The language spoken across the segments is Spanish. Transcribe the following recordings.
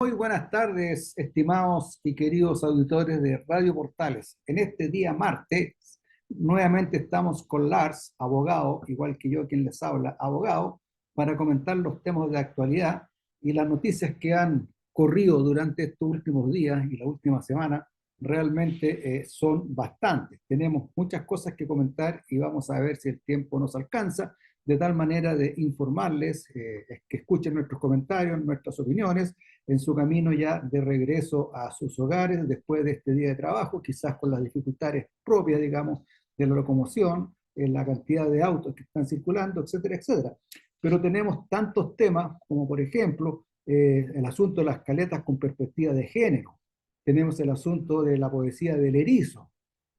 Muy buenas tardes, estimados y queridos auditores de Radio Portales. En este día martes, nuevamente estamos con Lars, abogado, igual que yo quien les habla, abogado, para comentar los temas de actualidad y las noticias que han corrido durante estos últimos días y la última semana. Realmente son bastantes. Tenemos muchas cosas que comentar y vamos a ver si el tiempo nos alcanza, de tal manera de informarles, que escuchen nuestros comentarios, nuestras opiniones en su camino ya de regreso a sus hogares después de este día de trabajo, quizás con las dificultades propias, digamos, de la locomoción, en la cantidad de autos que están circulando, etcétera, etcétera. Pero tenemos tantos temas como, por ejemplo, el asunto de las caletas con perspectiva de género, tenemos el asunto de la poesía del erizo,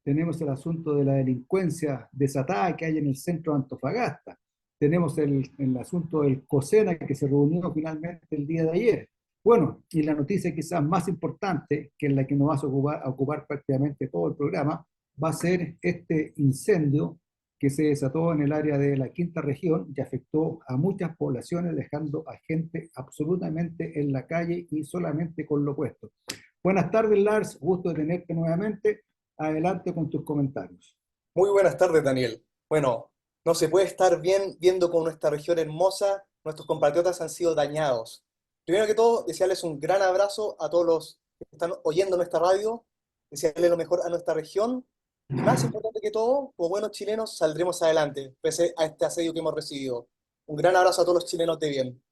tenemos el asunto de la delincuencia desatada que hay en el centro de Antofagasta, tenemos el asunto del COSENA que se reunió finalmente el día de ayer. Bueno, y la noticia quizás más importante, que es la que nos va a ocupar prácticamente todo el programa, va a ser este incendio que se desató en el área de la quinta región y afectó a muchas poblaciones, dejando a gente absolutamente en la calle y solamente con lo puesto. Buenas tardes, Lars, gusto de tenerte nuevamente. Adelante con tus comentarios. Muy buenas tardes, Daniel. Bueno, no se puede estar bien viendo cómo nuestra región hermosa, nuestros compatriotas han sido dañados. Primero que todo, desearles un gran abrazo a todos los que están oyendo nuestra radio, desearles lo mejor a nuestra región y más importante que todo, como buenos chilenos saldremos adelante, pese a este asedio que hemos recibido. Un gran abrazo a todos los chilenos de bien.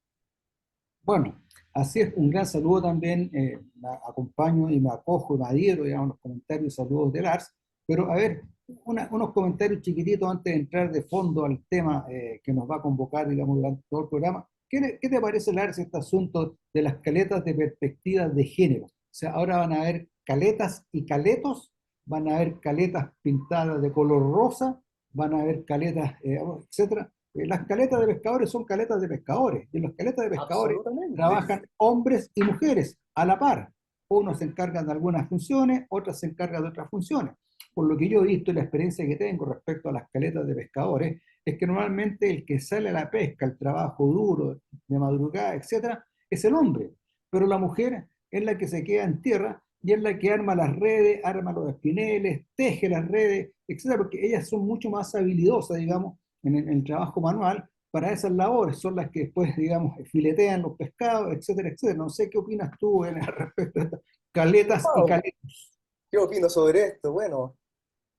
Bueno, así es, un gran saludo también, me acompaño y me acojo y me adhiero, digamos, los comentarios y saludos de Lars, pero a ver, unos comentarios chiquititos antes de entrar de fondo al tema que nos va a convocar, digamos, durante todo el programa. ¿Qué te parece, Lars, este asunto de las caletas de perspectivas de género? O sea, ahora van a haber caletas y caletos, van a haber caletas pintadas de color rosa, van a haber caletas, etcétera. Las caletas de pescadores son caletas de pescadores, y en las caletas de pescadores Absolutamente. trabajan hombres y mujeres a la par. Unos se encargan de algunas funciones, otras se encargan de otras funciones. Por lo que yo he visto y la experiencia que tengo respecto a las caletas de pescadores, es que normalmente el que sale a la pesca, el trabajo duro, de madrugada, etcétera, es el hombre. Pero la mujer es la que se queda en tierra y es la que arma las redes, arma los espineles, teje las redes, etcétera, porque ellas son mucho más habilidosas, digamos, en el trabajo manual para esas labores, son las que después, digamos, filetean los pescados, etcétera, etcétera. No sé qué opinas tú respecto a estas caletas y Wow, caletas. ¿qué opino sobre esto? Bueno,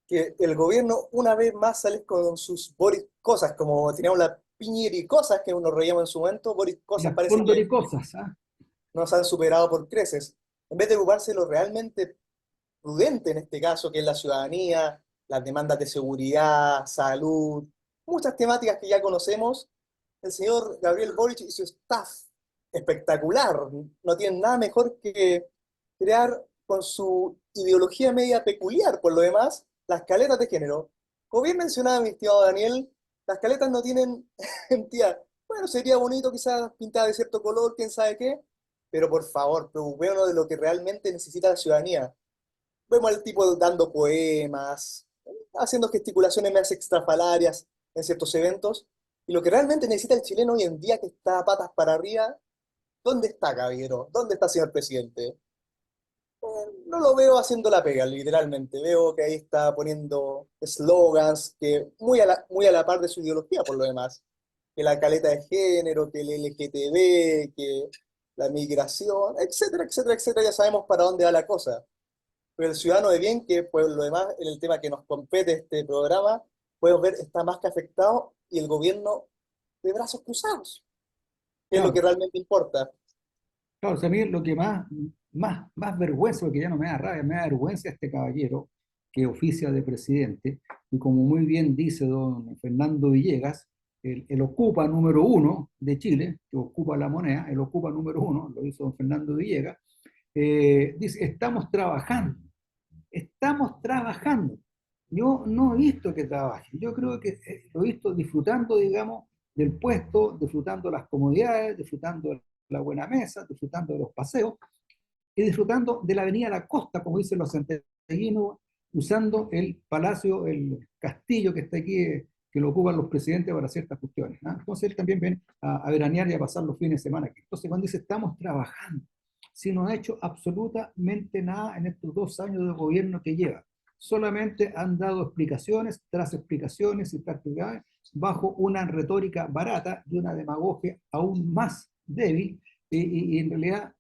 que el gobierno una vez más sale con sus Boris cosas, como teníamos la Piñeri cosas que nos reíamos en su momento, Boris Y cosas las parece que condoricosas, ¿ah? nos han superado por creces. En vez de ocuparse lo realmente prudente en este caso, que es la ciudadanía, las demandas de seguridad, salud, muchas temáticas que ya conocemos, el señor Gabriel Boric y su staff, espectacular, no tienen nada mejor que crear con su ideología media peculiar, por lo demás, las caletas de género. Como bien mencionaba mi estimado Daniel, las caletas no tienen entidad. Bueno, sería bonito quizás pintar de cierto color, quién sabe qué, pero por favor, preocupémonos de lo que realmente necesita la ciudadanía. Vemos al tipo dando poemas, haciendo gesticulaciones más extrafalarias en ciertos eventos, y lo que realmente necesita el chileno hoy en día que está a patas para arriba, ¿dónde está, caballero? ¿Dónde está, señor presidente? No lo veo haciendo la pega, literalmente. Veo que ahí está poniendo slogans que muy a la par de su ideología, por lo demás. Que la caleta de género, que el LGTB, que la migración, etcétera, etcétera, etcétera. Ya sabemos para dónde va la cosa. Pero el ciudadano de bien, que por lo demás, en el tema que nos compete este programa, podemos ver, está más que afectado y el gobierno de brazos cruzados, que es lo que Claro, realmente importa. claro, o sea, a mí lo que más vergüenza, porque ya no me da rabia, me da vergüenza este caballero que oficia de presidente, y como muy bien dice don Fernando Villegas, el ocupa número uno de Chile, que ocupa la moneda, el ocupa número uno, lo hizo don Fernando Villegas, dice, estamos trabajando. Yo no he visto que trabaje, yo creo que lo he visto disfrutando, digamos, del puesto, disfrutando las comodidades, disfrutando de la buena mesa, disfrutando de los paseos y disfrutando de la avenida La Costa, como dicen los santiaguinos, usando el palacio, el castillo que está aquí, que lo ocupan los presidentes para ciertas cuestiones, ¿no? Entonces él también viene a veranear y a pasar los fines de semana aquí. Entonces cuando dice estamos trabajando, si no ha hecho absolutamente nada en estos 2 años de gobierno que lleva. Solamente han dado explicaciones tras explicaciones y tras explicaciones bajo una retórica barata y una demagogia aún más débil, y en realidad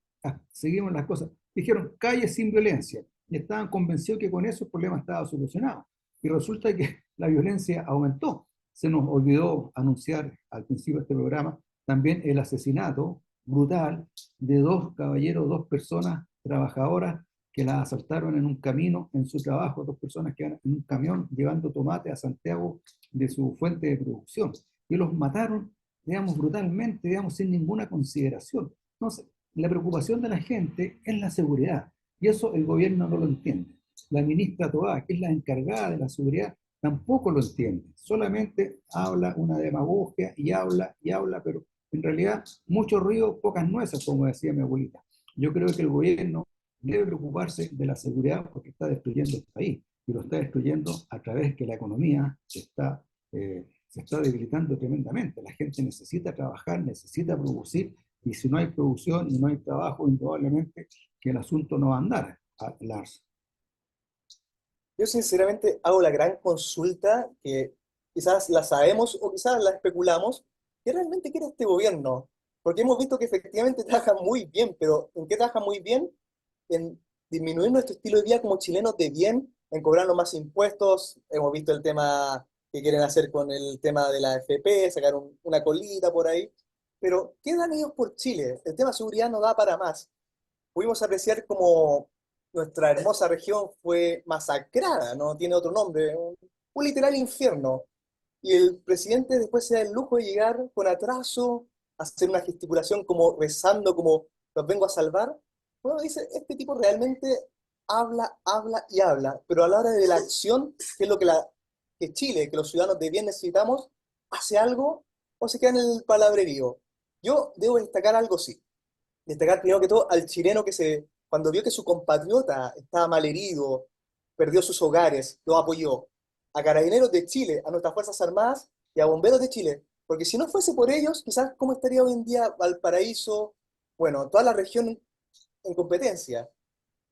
seguimos las cosas. Dijeron calle sin violencia y estaban convencidos que con eso el problema estaba solucionado. Y resulta que la violencia aumentó. Se nos olvidó anunciar al principio de este programa también el asesinato brutal de 2 caballeros, 2 personas trabajadoras que las asaltaron en un camino, en su trabajo, 2 personas que iban en un camión llevando tomate a Santiago de su fuente de producción. Y los mataron, digamos, brutalmente, digamos, sin ninguna consideración. Entonces, la preocupación de la gente es la seguridad, y eso el gobierno no lo entiende. La ministra Toá, que es la encargada de la seguridad, tampoco lo entiende. Solamente habla una demagogia y habla, pero en realidad mucho río, pocas nueces, como decía mi abuelita. Yo creo que el gobierno debe preocuparse de la seguridad porque está destruyendo el país, y lo está destruyendo a través de que la economía se está debilitando tremendamente. La gente necesita trabajar, necesita producir, y si no hay producción y no hay trabajo, indudablemente que el asunto no va a andar, Lars. Yo sinceramente hago la gran consulta que quizás la sabemos o quizás la especulamos, ¿qué realmente quiere este gobierno? Porque hemos visto que efectivamente trabaja muy bien, pero ¿en qué trabaja muy bien? En disminuir nuestro estilo de vida como chilenos de bien, en cobrarnos más impuestos. Hemos visto el tema que quieren hacer con el tema de la AFP, sacar una colita por ahí. Pero, ¿qué dan ellos por Chile? El tema de seguridad no da para más. Pudimos apreciar cómo nuestra hermosa región fue masacrada, no tiene otro nombre, un literal infierno. Y el presidente después se da el lujo de llegar con atraso, hacer una gesticulación como rezando, como los vengo a salvar. Bueno, dice, este tipo realmente habla, habla y habla, pero a la hora de la acción, que es lo que Chile, que los ciudadanos de bien necesitamos, hace algo o se queda en el palabrerío. Yo debo destacar algo, sí. Destacar primero que todo al chileno cuando vio que su compatriota estaba malherido, perdió sus hogares, lo apoyó. A Carabineros de Chile, a nuestras Fuerzas Armadas y a Bomberos de Chile. Porque si no fuese por ellos, quizás cómo estaría hoy en día Valparaíso, bueno, toda la región en competencia.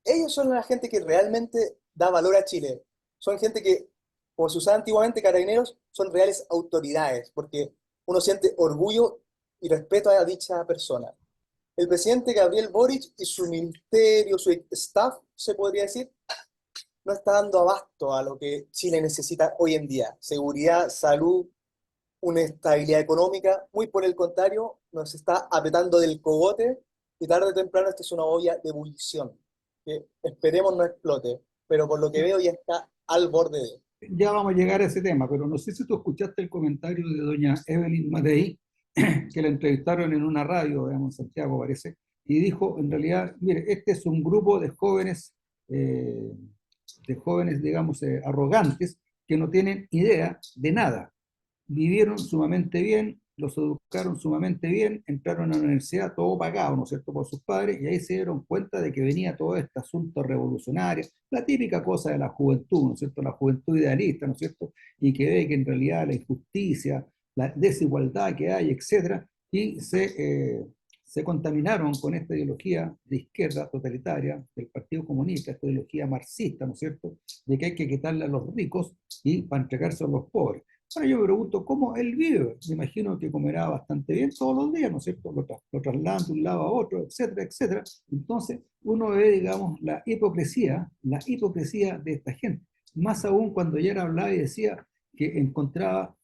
Ellos son la gente que realmente da valor a Chile. Son gente que, como se usaba antiguamente Carabineros, son reales autoridades, porque uno siente orgullo y respeto a dicha persona. El presidente Gabriel Boric y su ministerio, su staff, se podría decir, no está dando abasto a lo que Chile necesita hoy en día. Seguridad, salud, una estabilidad económica. Muy por el contrario, nos está apretando del cogote y tarde o temprano esta es una olla de ebullición que esperemos no explote, pero por lo que veo ya está al borde de... Ya vamos a llegar a ese tema, pero no sé si tú escuchaste el comentario de doña Evelyn Matei, que la entrevistaron en una radio, digamos, en Santiago parece, y dijo, en realidad, mire, este es un grupo eh, de jóvenes, digamos, arrogantes, que no tienen idea de nada. Vivieron sumamente bien, los educaron sumamente bien, entraron a la universidad todo pagado, ¿no es cierto?, por sus padres, y ahí se dieron cuenta de que venía todo este asunto revolucionario, la típica cosa de la juventud, ¿no es cierto?, la juventud idealista, ¿no es cierto?, y que ve que en realidad la injusticia, la desigualdad que hay, etcétera, y se contaminaron con esta ideología de izquierda totalitaria del Partido Comunista, esta ideología marxista, ¿no es cierto?, de que hay que quitarle a los ricos y para entregarse a los pobres. Ahora yo me pregunto cómo él vive. Me imagino que comerá bastante bien todos los días, ¿no es cierto? Lo trasladan de un lado a otro, etcétera, etcétera. Entonces uno ve, digamos, la hipocresía de esta gente. Más aún cuando ayer hablaba y decía que encontraba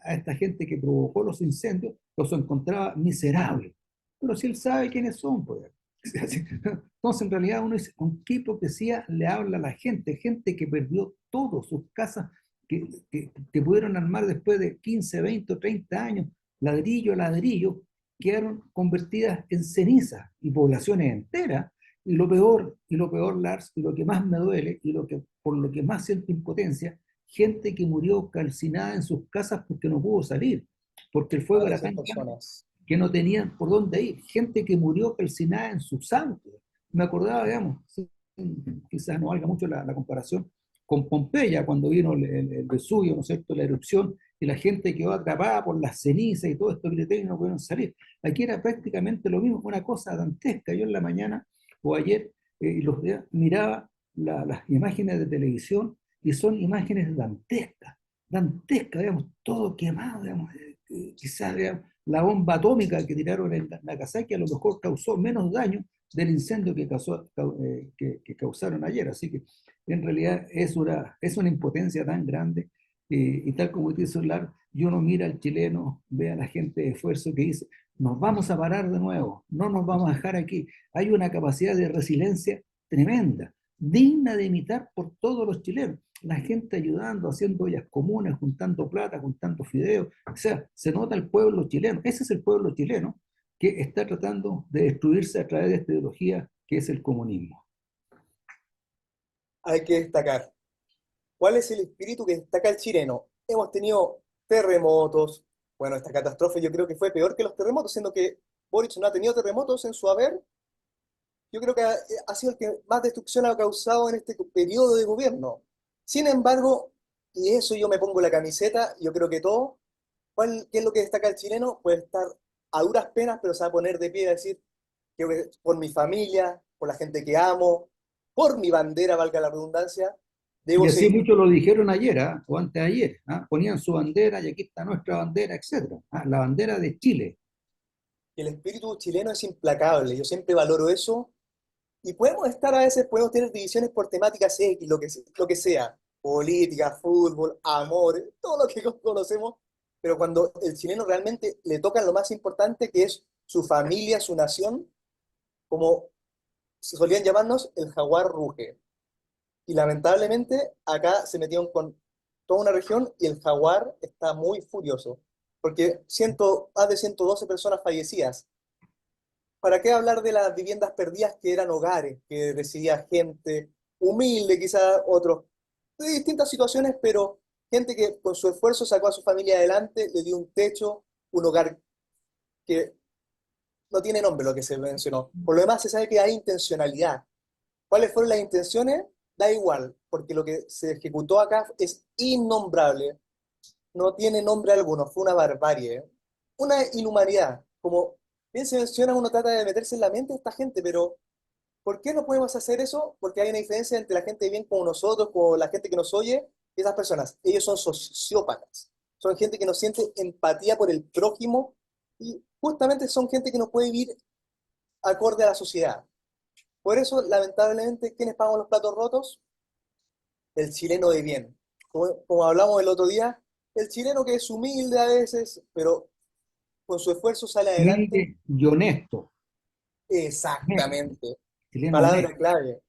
a esta gente que provocó los incendios, los encontraba miserables. Pero si él sabe quiénes son, pues. Entonces, en realidad, uno dice, ¿con qué hipocresía le habla a la gente? Gente que perdió todo, sus casas, que pudieron armar después de 15, 20 o 30 años, ladrillo a ladrillo, quedaron convertidas en cenizas y poblaciones enteras. Y lo peor, Lars, y lo que más me duele, y por lo que más siento impotencia, gente que murió calcinada en sus casas porque no pudo salir, porque el fuego era tan grande personas. que no tenían por dónde ir. Gente que murió calcinada en sus autos. Me acordaba, digamos, quizás no valga mucho la comparación, con Pompeya, cuando vino el Vesubio, ¿no es cierto?, la erupción, y la gente quedó atrapada por las cenizas y todo esto gritó y no pudieron salir. Aquí era prácticamente lo mismo, una cosa dantesca. Yo en la mañana o ayer, y los días, miraba las imágenes de televisión y son imágenes dantescas, dantescas, digamos, todo quemado, digamos, quizás digamos, la bomba atómica que tiraron en Nagasaki a lo mejor causó menos daño del incendio que causaron ayer. Así que en realidad es una impotencia tan grande y tal como dice Solar, y uno mira al chileno, ve a la gente de esfuerzo que dice, nos vamos a parar de nuevo, no nos vamos a dejar aquí. Hay una capacidad de resiliencia tremenda, digna de imitar por todos los chilenos. La gente ayudando, haciendo ollas comunes, juntando plata, juntando fideos. O sea, se nota el pueblo chileno. Ese es el pueblo chileno que está tratando de destruirse a través de esta ideología que es el comunismo. Hay que destacar. ¿Cuál es el espíritu que destaca el chileno? Hemos tenido terremotos. Bueno, esta catástrofe yo creo que fue peor que los terremotos, siendo que Boric no ha tenido terremotos en su haber. Yo creo que ha sido el que más destrucción ha causado en este periodo de gobierno. Sin embargo, y eso yo me pongo la camiseta, yo creo que todo, ¿qué es lo que destaca el chileno? Puede estar a duras penas, pero se va a poner de pie y decir que por mi familia, por la gente que amo, por mi bandera, valga la redundancia, Y debo así seguir. muchos lo dijeron ayer, ¿ah? O antes de ayer, ¿ah? Ponían su bandera y aquí está nuestra bandera, etcétera, ¿ah? La bandera de Chile. El espíritu chileno es implacable, yo siempre valoro eso. Y podemos estar a veces, podemos tener divisiones por temáticas X, lo que sea, política, fútbol, amor, todo lo que conocemos, pero cuando el chileno realmente le toca lo más importante, que es su familia, su nación, como se solían llamarnos, el jaguar ruge. Y lamentablemente acá se metieron con toda una región y el jaguar está muy furioso, porque más de 112 personas fallecidas. ¿Para qué hablar de las viviendas perdidas que eran hogares, que residía gente humilde, quizás otros, de distintas situaciones, pero gente que con su esfuerzo sacó a su familia adelante, le dio un techo, un hogar que no tiene nombre lo que se mencionó. Por lo demás, se sabe que hay intencionalidad. ¿Cuáles fueron las intenciones? Da igual, porque lo que se ejecutó acá es innombrable, no tiene nombre alguno, fue una barbarie, ¿eh? Una inhumanidad. Como bien se menciona, uno trata de meterse en la mente de esta gente, pero ¿por qué no podemos hacer eso? Porque hay una diferencia entre la gente de bien como nosotros, como la gente que nos oye, y esas personas. Ellos son sociópatas, son gente que no siente empatía por el prójimo y justamente son gente que no puede vivir acorde a la sociedad. Por eso, lamentablemente, ¿quiénes pagan los platos rotos? El chileno de bien. Como hablamos el otro día, el chileno que es humilde a veces, pero con su esfuerzo sale adelante. Humilde y honesto, honesto, Exactamente. chileno Palabra honesto, clave.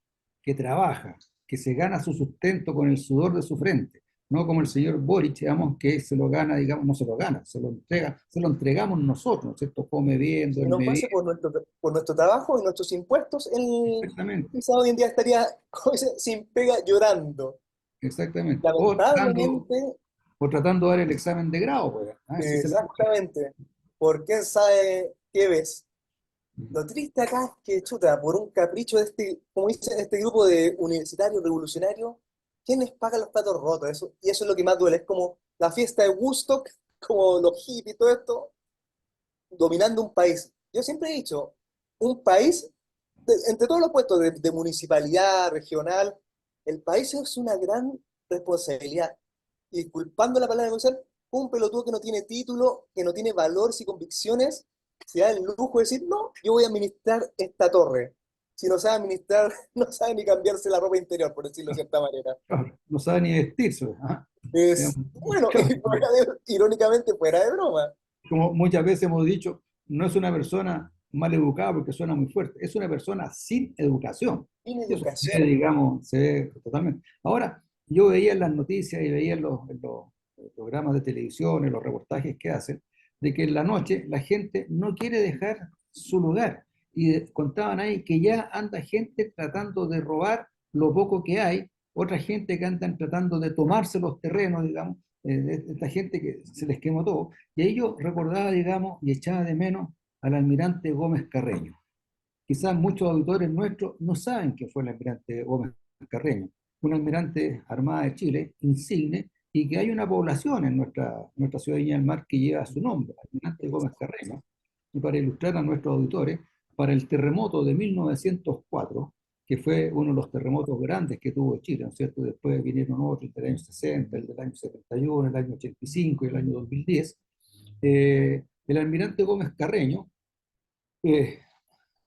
que trabaja, que se gana su sustento con el sudor de su frente, no como el señor Boric, digamos, que se lo gana, digamos, no se lo gana, se lo entrega, se lo entregamos nosotros, ¿no es cierto? Come bien, Si no duerme fuese bien, por nuestro trabajo y nuestros impuestos, él exactamente, quizá hoy en día estaría como dice, sin pega llorando. exactamente. Lamentablemente, O tratando de dar el examen de grado, pues, a ver si se le ocurre. exactamente, por quién sabe qué ves. Lo triste acá es que, chuta, por un capricho de este, como dicen, este grupo de universitarios revolucionarios, ¿quiénes pagan los platos rotos? Eso, y eso es lo que más duele. Es como la fiesta de Woodstock, como los hippies y todo esto, dominando un país. Yo siempre he dicho, un país, entre todos los puestos de municipalidad, regional, el país es una gran responsabilidad. Y culpando la palabra comercial, un pelotudo que no tiene título, que no tiene valores y convicciones, se da el lujo de decir, no, yo voy a administrar esta torre. Si no sabe administrar, no sabe ni cambiarse la ropa interior, por decirlo de cierta manera. Claro, no sabe ni vestirse, pues, Es, digamos, bueno, claro, irónicamente fuera de broma, como muchas veces hemos dicho, no es una persona mal educada porque suena muy fuerte, es una persona sin educación. sin Y eso se ve, educación. digamos, se ve totalmente. Ahora, yo veía en las noticias y veía en los programas de televisión, en los reportajes que hacen, de que en la noche la gente no quiere dejar su lugar. Y contaban ahí que ya anda gente tratando de robar lo poco que hay, otra gente que andan tratando de tomarse los terrenos, digamos, esta gente que se les quemó todo. Y ahí yo recordaba, digamos, y echaba de menos al almirante Gómez Carreño. Quizás muchos auditores nuestros no saben que fue el almirante Gómez Carreño, un almirante Armada de Chile, insigne, y que hay una población en nuestra ciudad de Viña del Mar que lleva su nombre, almirante Gómez Carreño. Y para ilustrar a nuestros auditores, para el terremoto de 1904, que fue uno de los terremotos grandes que tuvo Chile, ¿no es cierto? Después vinieron otros del año 60, el del año 71, el año 85 y el año 2010. El almirante Gómez Carreño eh,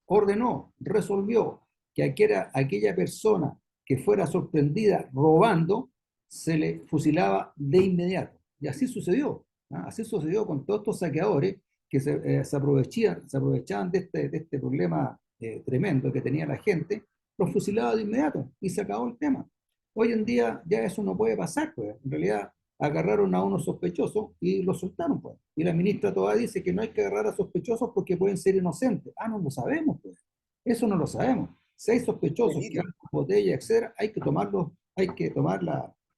ordenó, resolvió que aquella persona que fuera sorprendida robando se le fusilaba de inmediato. Y así sucedió. ¿Ah? Así sucedió con todos estos saqueadores que se aprovechaban de este problema tremendo que tenía la gente, los fusilaba de inmediato y se acabó el tema. Hoy en día ya eso no puede pasar, pues. En realidad agarraron a unos sospechosos y los soltaron, pues. Y la ministra todavía dice que no hay que agarrar a sospechosos porque pueden ser inocentes. Ah, no lo sabemos, pues. Eso no lo sabemos. Si hay sospechosos que Delito. andan con botella, etcétera, hay que tomarlos, hay que tomar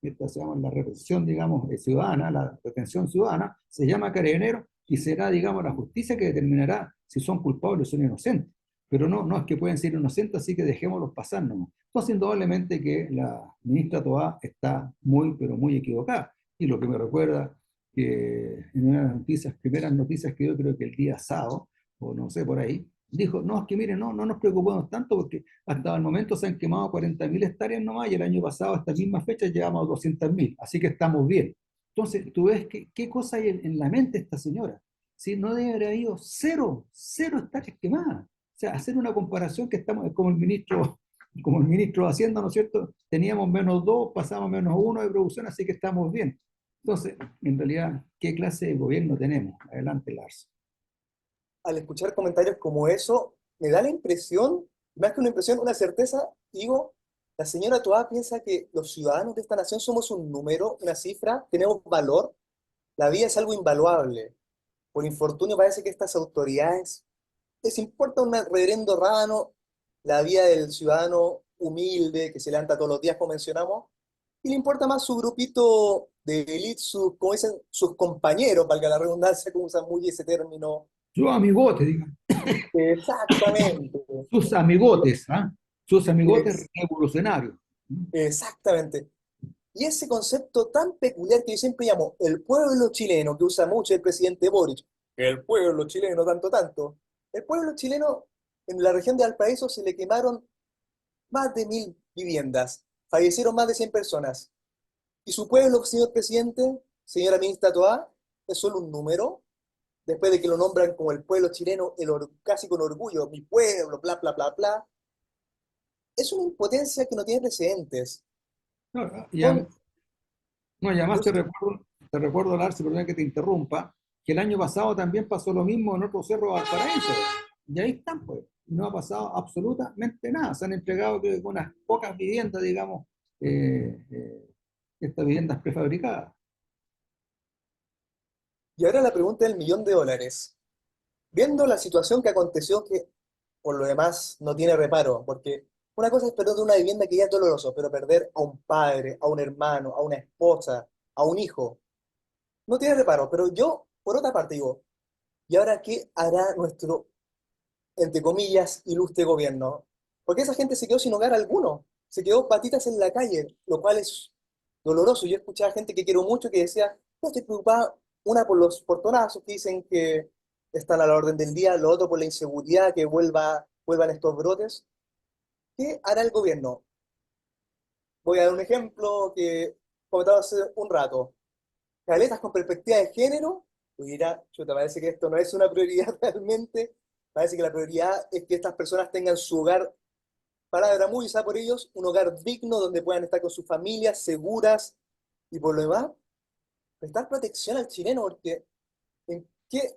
esta se llama la represión, digamos, ciudadana, la retención ciudadana, se llama carabinero y será, digamos, la justicia que determinará si son culpables o son inocentes. Pero no es que pueden ser inocentes, así que dejémoslos pasar nomás. Entonces, indudablemente que la ministra Toá está muy, pero muy equivocada. Y lo que me recuerda que en una de las noticias, primeras noticias que yo creo que el día sábado, o no sé, por ahí, dijo, no, es que miren, no nos preocupemos tanto porque hasta el momento se han quemado 40.000 hectáreas nomás y el año pasado, a esta misma fecha, llevamos 200.000, así que estamos bien. Entonces, tú ves qué cosa hay en la mente de esta señora. Si no debe haber habido cero hectáreas quemadas. O sea, hacer una comparación que estamos, como el ministro de Hacienda, ¿no es cierto? Teníamos -2, pasamos -1 de producción, así que estamos bien. Entonces, en realidad, ¿qué clase de gobierno tenemos? Adelante, Lars. Al escuchar comentarios como eso, me da la impresión, más que una impresión, una certeza, digo, la señora Toá piensa que los ciudadanos de esta nación somos un número, una cifra, tenemos valor, la vida es algo invaluable. Por infortunio parece que estas autoridades les importa un reverendo rábano la vida del ciudadano humilde que se levanta todos los días, como mencionamos, y le importa más su grupito de élite, como dicen, sus compañeros, valga la redundancia, como usan muy ese término. Sus amigotes, digamos. Exactamente. Sus amigotes, ¿ah? Sus amigotes Es, revolucionarios. exactamente. Y ese concepto tan peculiar que yo siempre llamo el pueblo chileno, que usa mucho el presidente Boric, el pueblo chileno, tanto. El pueblo chileno, en la región de Valparaíso se le quemaron más de 1.000 viviendas, fallecieron más de 100 personas. Y su pueblo, señor presidente, señora ministra Toá, es solo un número, después de que lo nombran como el pueblo chileno, casi con orgullo, mi pueblo, bla, bla, bla, bla. Es una impotencia que no tiene precedentes. No, Son, no, y yo además sé, te recuerdo, Larcy, perdón que te interrumpa, que el año pasado también pasó lo mismo en otro cerro Valparaíso. Y ahí están, pues. No ha pasado absolutamente nada. Se han entregado creo que unas pocas viviendas, digamos, eh, eh, estas viviendas prefabricadas. y ahora la pregunta del millón de dólares. Viendo la situación que aconteció, que por lo demás no tiene reparo, porque una cosa es perder una vivienda que ya es doloroso, pero perder a un padre, a un hermano, a una esposa, a un hijo, no tiene reparo. Pero yo, por otra parte, digo, ¿y ahora qué hará nuestro, entre comillas, ilustre gobierno? Porque esa gente se quedó sin hogar alguno, se quedó patitas en la calle, lo cual es doloroso. Yo escuchaba gente que quiero mucho que decía, no estoy preocupada, una por los portonazos que dicen que están a la orden del día, lo otro por la inseguridad, que vuelvan estos brotes. ¿Qué hará el gobierno? Voy a dar un ejemplo que comentaba hace un rato. Caletas con perspectiva de género, tú dirás, chuta, parece que esto no es una prioridad realmente, parece que la prioridad es que estas personas tengan su hogar, palabra muy usada por ellos, un hogar digno donde puedan estar con sus familias seguras y por lo demás, prestar protección al chileno, porque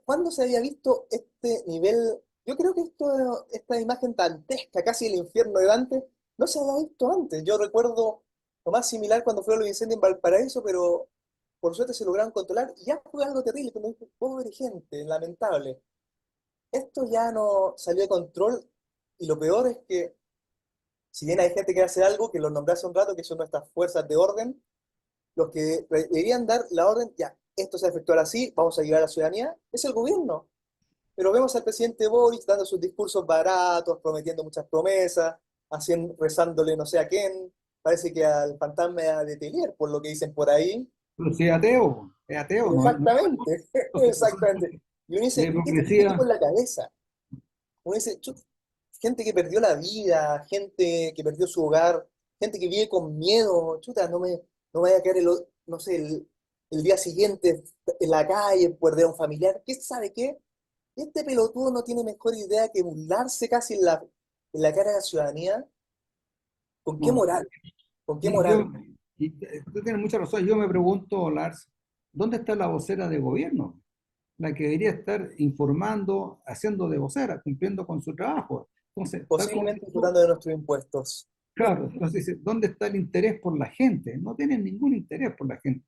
¿cuándo se había visto este nivel? Yo creo que esta imagen dantesca, casi el infierno de Dante, no se había visto antes. Yo recuerdo lo más similar cuando fue los incendios en Valparaíso, pero por suerte se lograron controlar. Y ya fue algo terrible, pero dije, pobre gente, lamentable. Esto ya no salió de control y lo peor es que, si bien hay gente que hace algo, que lo nombré hace un rato, que son nuestras fuerzas de orden, los que deberían dar la orden, ya, esto se va a efectuar así, vamos a ayudar a la ciudadanía, es el gobierno. Pero vemos al presidente Boric dando sus discursos baratos, prometiendo muchas promesas, haciendo, rezándole no sé a quién, parece que al fantasma de Telier, por lo que dicen por ahí. Pero si es ateo, no, Exactamente, entonces, exactamente. Y uno la dice, ¿qué tiene este tipo hipocresía, en la cabeza? uno dice, gente que perdió la vida, gente que perdió su hogar, gente que vive con miedo, chuta, no me vaya a quedar no sé, el día siguiente en la calle, perder a un familiar, ¿qué sabe qué? Este pelotudo no tiene mejor idea que burlarse casi en la cara de la ciudadanía. ¿Con qué No, moral? ¿Con qué y yo, moral? tú tienes mucha razón. Yo me pregunto, Lars, ¿dónde está la vocera de gobierno? La que debería estar informando, haciendo de vocera, cumpliendo con su trabajo. Entonces, tal como Posiblemente dices tú, disfrutando de nuestros impuestos. claro, entonces dice, ¿dónde está el interés por la gente? No tienen ningún interés por la gente.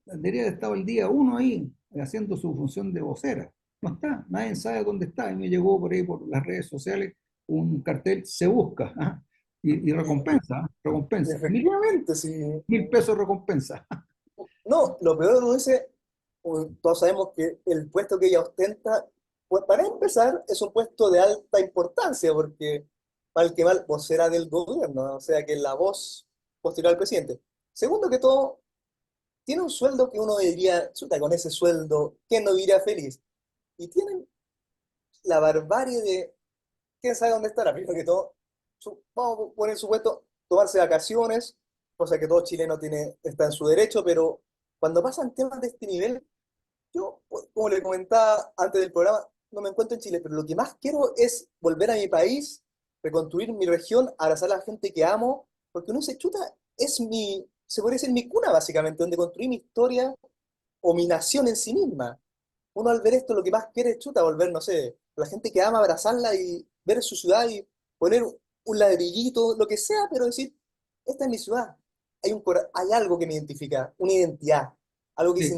Debería haber estado el día uno ahí, haciendo su función de vocera. No está, nadie sabe dónde está. Y me llegó por ahí, por las redes sociales, un cartel, se busca, ¿ah? Y recompensa, ¿ah? Recompensa. Efectivamente, sí. 1.000 pesos recompensa. No, lo peor uno dice, todos sabemos que el puesto que ella ostenta, pues para empezar, es un puesto de alta importancia, porque mal que mal, vocera del gobierno, ¿no? O sea que es la voz posterior al presidente. Segundo que todo, tiene un sueldo que uno diría, chuta, con ese sueldo, ¿quién no viviría feliz? Y tienen la barbarie de, ¿quién sabe dónde estará? Primero que todo, vamos a poner supuesto, tomarse vacaciones, cosa que todo chileno está en su derecho, pero cuando pasan temas de este nivel, yo, como le comentaba antes del programa, no me encuentro en Chile, pero lo que más quiero es volver a mi país, reconstruir mi región, abrazar a la gente que amo, porque uno se chuta, se podría decir mi cuna básicamente, donde construí mi historia o mi nación en sí misma. Uno al ver esto lo que más quiere es chuta, volver, no sé, la gente que ama abrazarla y ver su ciudad y poner un ladrillito, lo que sea, pero decir, esta es mi ciudad. Hay algo que me identifica, una identidad, algo que Sí.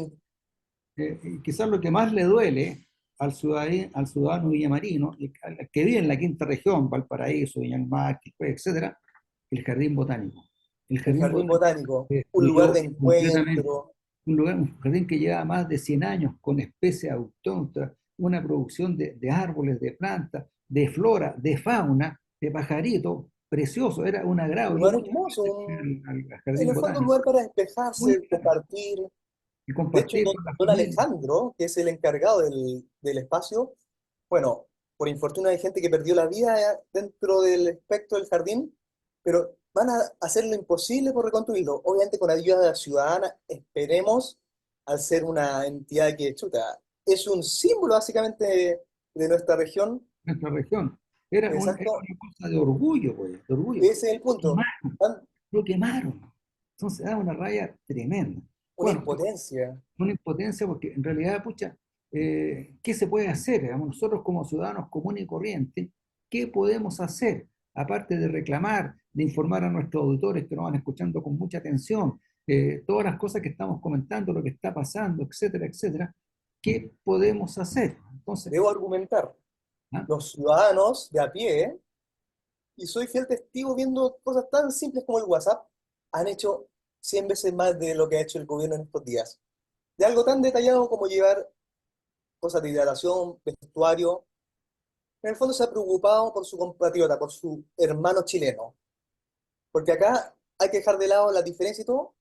se... Y quizás lo que más le duele al ciudadano villamarino, al que vive en la quinta región, Valparaíso, Viña del Mar, Quilpué, etcétera, el jardín botánico. El El jardín jardín botánico botánico, se un lugar de destruyó completamente. encuentro, Un jardín que lleva más de 100 años con especies autóctonas, una producción de árboles, de plantas, de flora, de fauna, de pajaritos, precioso, era un agrado. un Yo lugar muchas hermoso, veces fui al en jardín el fondo un botánico, lugar para muy despejarse, grato, compartir. y De hecho, compartir con la don familia. Alejandro, que es el encargado del espacio, bueno, por infortunio hay gente que perdió la vida dentro del espectro del jardín, pero van a hacer lo imposible por reconstruirlo. Obviamente con ayuda de la ciudadana, esperemos, al ser una entidad que, chuta, es un símbolo básicamente de nuestra región. Nuestra región. Era Exacto, una cosa de orgullo, pues, de orgullo. ese es el Lo punto. quemaron, Dan lo quemaron. Entonces da una raya tremenda. una Bueno, impotencia. una impotencia porque en realidad, pucha, ¿qué se puede hacer? Digamos, nosotros como ciudadanos comunes y corrientes, ¿qué podemos hacer? Aparte de reclamar, de informar a nuestros auditores que nos van escuchando con mucha atención, todas las cosas que estamos comentando, lo que está pasando, etcétera, etcétera, ¿qué podemos hacer? Entonces, Debo argumentar. ¿ah? Los ciudadanos de a pie, y soy fiel testigo viendo cosas tan simples como el WhatsApp, han hecho 100 veces más de lo que ha hecho el gobierno en estos días. De algo tan detallado como llevar cosas de hidratación, vestuario. En el fondo se ha preocupado por su compatriota, por su hermano chileno. Porque acá hay que dejar de lado la diferencia y todo.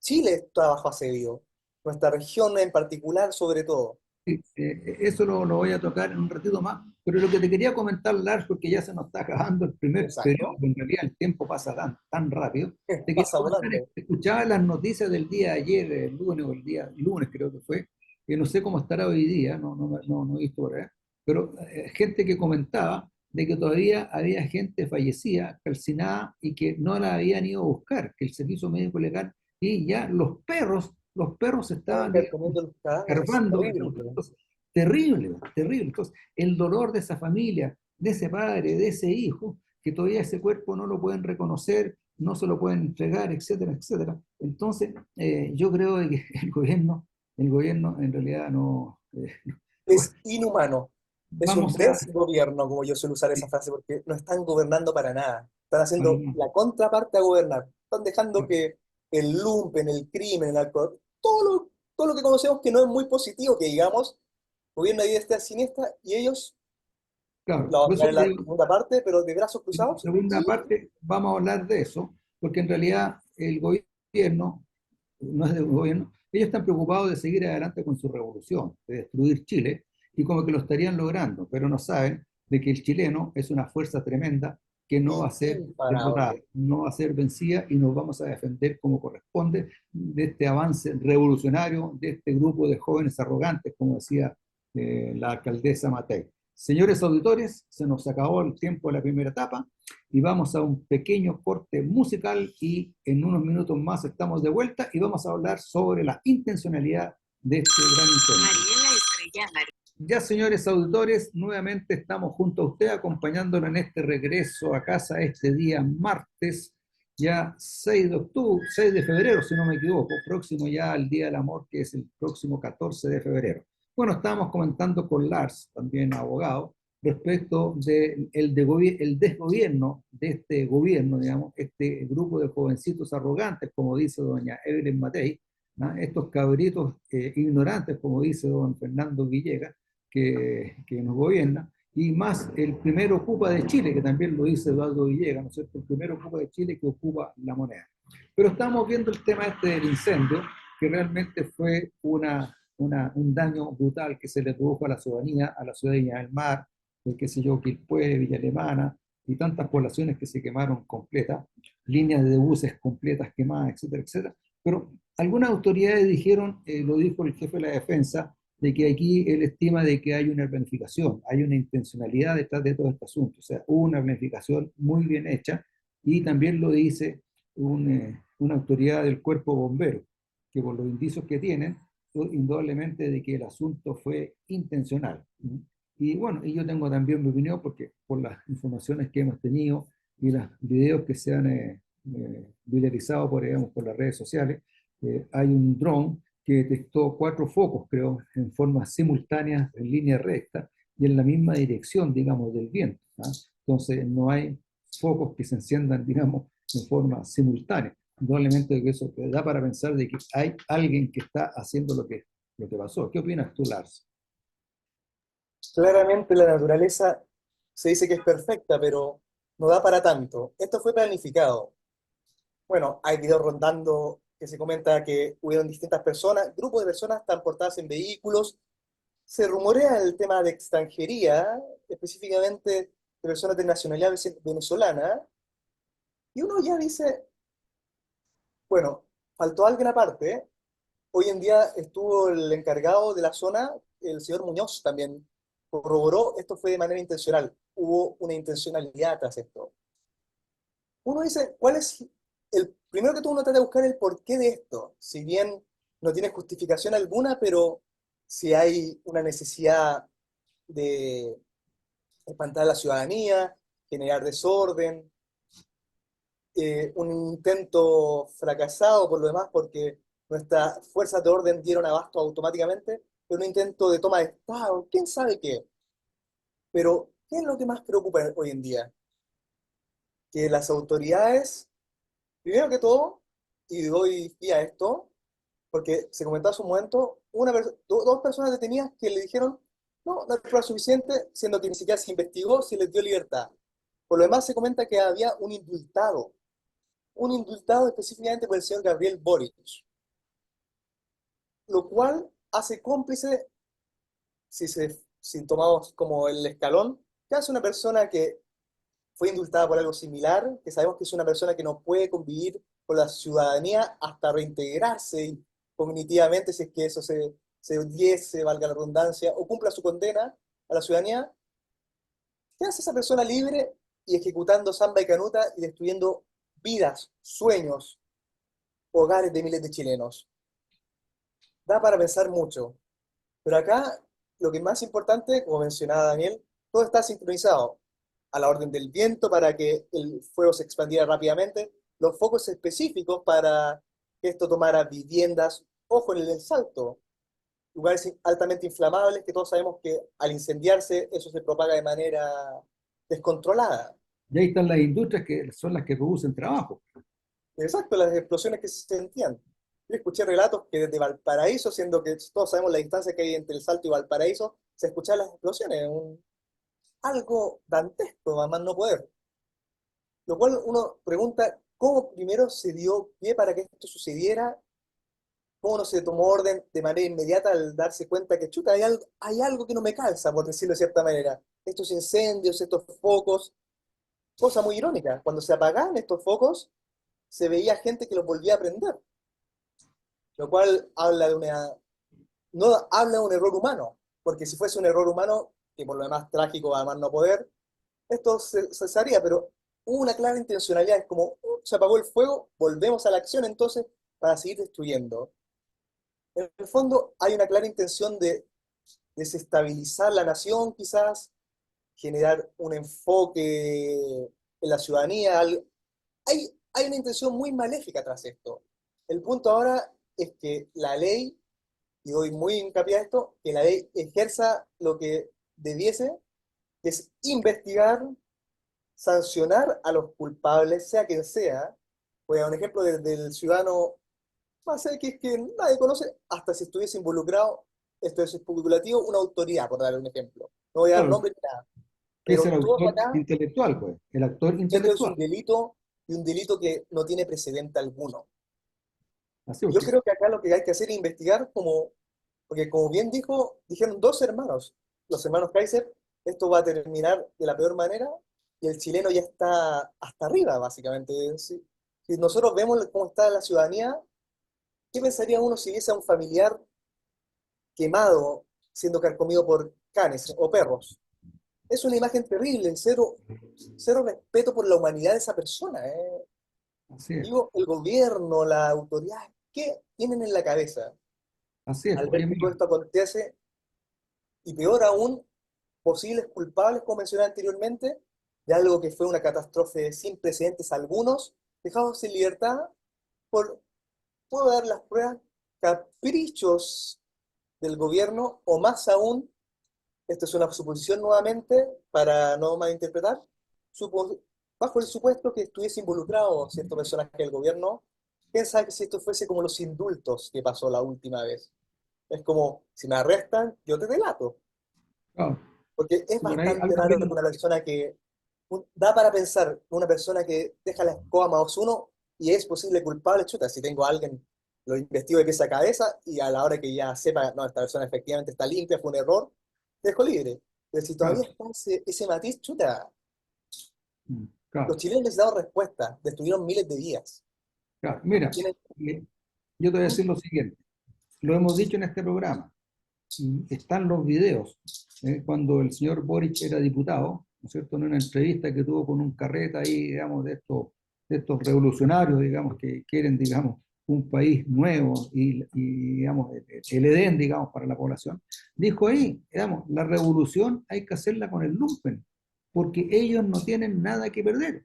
Chile está bajo asedio. Nuestra región en particular, sobre todo. Sí, eso lo voy a tocar en un ratito más, pero lo que te quería comentar, Lars, porque ya se nos está acabando el primer periodo, Exacto. en realidad el tiempo pasa tan rápido, te quería Pasa comentar, volando. escuchaba las noticias del día de ayer, el lunes o el día lunes creo que fue, que no sé cómo estará hoy día, no he visto por ahí, pero gente que comentaba de que todavía había gente fallecida, calcinada, y que no la habían ido a buscar, que el servicio médico legal, y ya los perros Están estaban, digamos, interponiendo los cadáveres. escarbando, Terrible. entonces, terrible, terrible. Entonces, el dolor de esa familia, de ese padre, de ese hijo, que todavía ese cuerpo no lo pueden reconocer, no se lo pueden entregar, etcétera, etcétera. Entonces, yo creo de que el gobierno en realidad no, pues, Es inhumano. Es un vamos a, desgobierno, como yo suelo usar esa frase, porque no están gobernando para nada. Están para haciendo la contraparte a gobernar. Están dejando que el lumpen, el crimen, el alcohol, todo lo que conocemos que no es muy positivo, que digamos, gobierno ahí esta siniestra, y ellos, claro, la vamos por a eso traer en te la digo, segunda parte, pero de brazos en la cruzados, segunda y parte vamos a hablar de eso, porque en realidad el gobierno no es de un gobierno, ellos están preocupados de seguir adelante con su revolución, de destruir Chile, y como que lo estarían logrando, pero no saben de que el chileno es una fuerza tremenda que no va a ser derrotada, Imparable. no va a ser vencida y nos vamos a defender como corresponde de este avance revolucionario, de este grupo de jóvenes arrogantes, como decía la alcaldesa Matei. Señores auditores, se nos acabó el tiempo de la primera etapa y vamos a un pequeño corte musical y en unos minutos más estamos de vuelta y vamos a hablar sobre la intencionalidad de este gran incendio. Mariela Estrella. Ya, señores auditores, nuevamente estamos junto a usted acompañándolo en este regreso a casa este día martes, ya 6 de octubre, 6 de febrero, si no me equivoco, próximo ya al Día del Amor, que es el próximo 14 de febrero. Bueno, estábamos comentando con Lars, también abogado, respecto del el desgobierno de este gobierno, digamos, este grupo de jovencitos arrogantes, como dice doña Evelyn Matei, ¿no? Estos cabritos ignorantes, como dice don Fernando Villegas, que nos gobierna, y más el primer ocupa de Chile, que también lo dice Eduardo Villegas, ¿no es cierto? El primer ocupa de Chile que ocupa la moneda. Pero estamos viendo el tema este del incendio, que realmente fue un daño brutal que se le produjo a la ciudadanía del mar, qué sé yo, Quilpué, Villa Alemana, y tantas poblaciones que se quemaron completas, líneas de buses completas quemadas, etcétera, etcétera. Pero algunas autoridades dijeron, lo dijo el jefe de la defensa, de que aquí él estima de que hay una planificación, hay una intencionalidad detrás de todo este asunto, o sea, hubo una planificación muy bien hecha y también lo dice una autoridad del cuerpo bombero, que por los indicios que tienen, indudablemente de que el asunto fue intencional. Y bueno, y yo tengo también mi opinión porque por las informaciones que hemos tenido y los videos que se han viralizado por, digamos, por las redes sociales, hay un dron que detectó 4 focos, creo, en forma simultánea, en línea recta y en la misma dirección, digamos, del viento. ¿Ah? Entonces, no hay focos que se enciendan, digamos, en forma simultánea. Probablemente eso te da para pensar de que hay alguien que está haciendo lo que pasó. ¿Qué opinas tú, Lars? Claramente la naturaleza se dice que es perfecta, pero no da para tanto. Esto fue planificado. Bueno, hay videos rondando que se comenta que hubieron distintas personas, grupos de personas transportadas en vehículos. Se rumorea el tema de extranjería, específicamente de personas de nacionalidad venezolana, y uno ya dice, bueno, faltó alguien aparte. Hoy en día estuvo el encargado de la zona, el señor Muñoz también corroboró, esto fue de manera intencional, hubo una intencionalidad tras esto. Uno dice, ¿cuál es el primero que todo uno trata de buscar el porqué de esto? Si bien no tiene justificación alguna, pero si hay una necesidad de espantar a la ciudadanía, generar desorden, un intento fracasado por lo demás, porque nuestras fuerzas de orden dieron abasto automáticamente, pero un intento de toma de Estado, quién sabe qué. Pero, ¿qué es lo que más preocupa hoy en día? Que las autoridades, primero que todo, y doy pie a esto, porque se comentó hace un momento, dos personas detenidas que le dijeron, no, no hay prueba suficiente, siendo que ni siquiera se investigó, se les dio libertad. Por lo demás, se comenta que había un indultado específicamente por el señor Gabriel Boric, lo cual hace cómplice, si tomamos como el escalón, que hace una persona que fue indultada por algo similar, que sabemos que es una persona que no puede convivir con la ciudadanía hasta reintegrarse cognitivamente, si es que eso se diese, valga la redundancia, o cumpla su condena a la ciudadanía. ¿Qué hace esa persona libre y ejecutando samba y canuta y destruyendo vidas, sueños, hogares de miles de chilenos? Da para pensar mucho. Pero acá lo que es más importante, como mencionaba Daniel, todo está sincronizado a la orden del viento para que el fuego se expandiera rápidamente, los focos específicos para que esto tomara viviendas, ojo en el Salto, lugares altamente inflamables que todos sabemos que al incendiarse eso se propaga de manera descontrolada. Y ahí están las industrias que son las que producen trabajo. Exacto, las explosiones que se sentían. Yo escuché relatos que desde Valparaíso, siendo que todos sabemos la distancia que hay entre el Salto y Valparaíso, se escuchaban las explosiones, algo dantesco, a más no poder. Lo cual uno pregunta cómo primero se dio pie para que esto sucediera, cómo no se tomó orden de manera inmediata al darse cuenta que, chuta, hay algo que no me calza, por decirlo de cierta manera. estos incendios, estos focos, cosa muy irónica, cuando se apagaban estos focos, se veía gente que los volvía a prender, lo cual habla de no habla de un error humano, porque si fuese un error humano, que por lo demás trágico, además no poder, esto se cesaría, pero hubo una clara intencionalidad, es como, se apagó el fuego, volvemos a la acción entonces para seguir destruyendo. En el fondo hay una clara intención de desestabilizar la nación quizás, generar un enfoque en la ciudadanía. Hay una intención muy maléfica tras esto. El punto ahora es que la ley, y doy muy hincapié a esto, que la ley ejerza lo que debiese, que es investigar, sancionar a los culpables, sea quien sea. Voy a dar un ejemplo del ciudadano más X que nadie conoce, hasta si estuviese involucrado, esto es especulativo, una autoridad, por darle un ejemplo. No voy a dar Claro, nombre ni nada. que es el Pero todos autor acá, intelectual, pues, el actor esto es intelectual. un delito y un delito que no tiene precedente alguno. Así, Yo porque, creo que acá lo que hay que hacer es investigar como, porque como bien dijeron dos hermanos, los hermanos Kaiser, esto va a terminar de la peor manera y el chileno ya está hasta arriba, básicamente. Si nosotros vemos cómo está la ciudadanía, ¿qué pensaría uno si viese a un familiar quemado siendo carcomido por canes o perros? Es una imagen terrible, cero respeto por la humanidad de esa persona. así es, Digo, el gobierno, la autoridad, ¿qué tienen en la cabeza así es. al Oye, ver que todo mira, esto acontece? Y peor aún, posibles culpables, como mencioné anteriormente, de algo que fue una catástrofe sin precedentes algunos, dejados en libertad por, puedo dar las pruebas, caprichos del gobierno, o más aún, esto es una suposición nuevamente, para no malinterpretar, supo- bajo el supuesto que estuviese involucrado cierto personaje del gobierno, piensa que si esto fuese como los indultos que pasó la última vez. Es como, si me arrestan, yo te delato. claro, Porque es por ahí bastante algo raro que viene, una persona que, da para pensar, una persona que deja la escoba más uno y es posible culpable, chuta, si tengo a alguien, lo investigo de pies a cabeza y a la hora que ya sepa, no, esta persona efectivamente está limpia, fue un error, te dejo libre. Pero si todavía claro, está ese matiz, chuta, los claro, chilenos les han dado respuesta, destruyeron miles de vidas. claro. Mira, Tienen, eh, yo te voy a ¿Mm? decir lo siguiente, lo hemos dicho en este programa, y están los videos, cuando el señor Boric era diputado, ¿no es cierto?, en una entrevista que tuvo con un carreta ahí, digamos, de estos revolucionarios, digamos, que quieren, digamos, un país nuevo digamos, el Edén, digamos, para la población, dijo ahí, digamos, la revolución hay que hacerla con el lumpen, porque ellos no tienen nada que perder.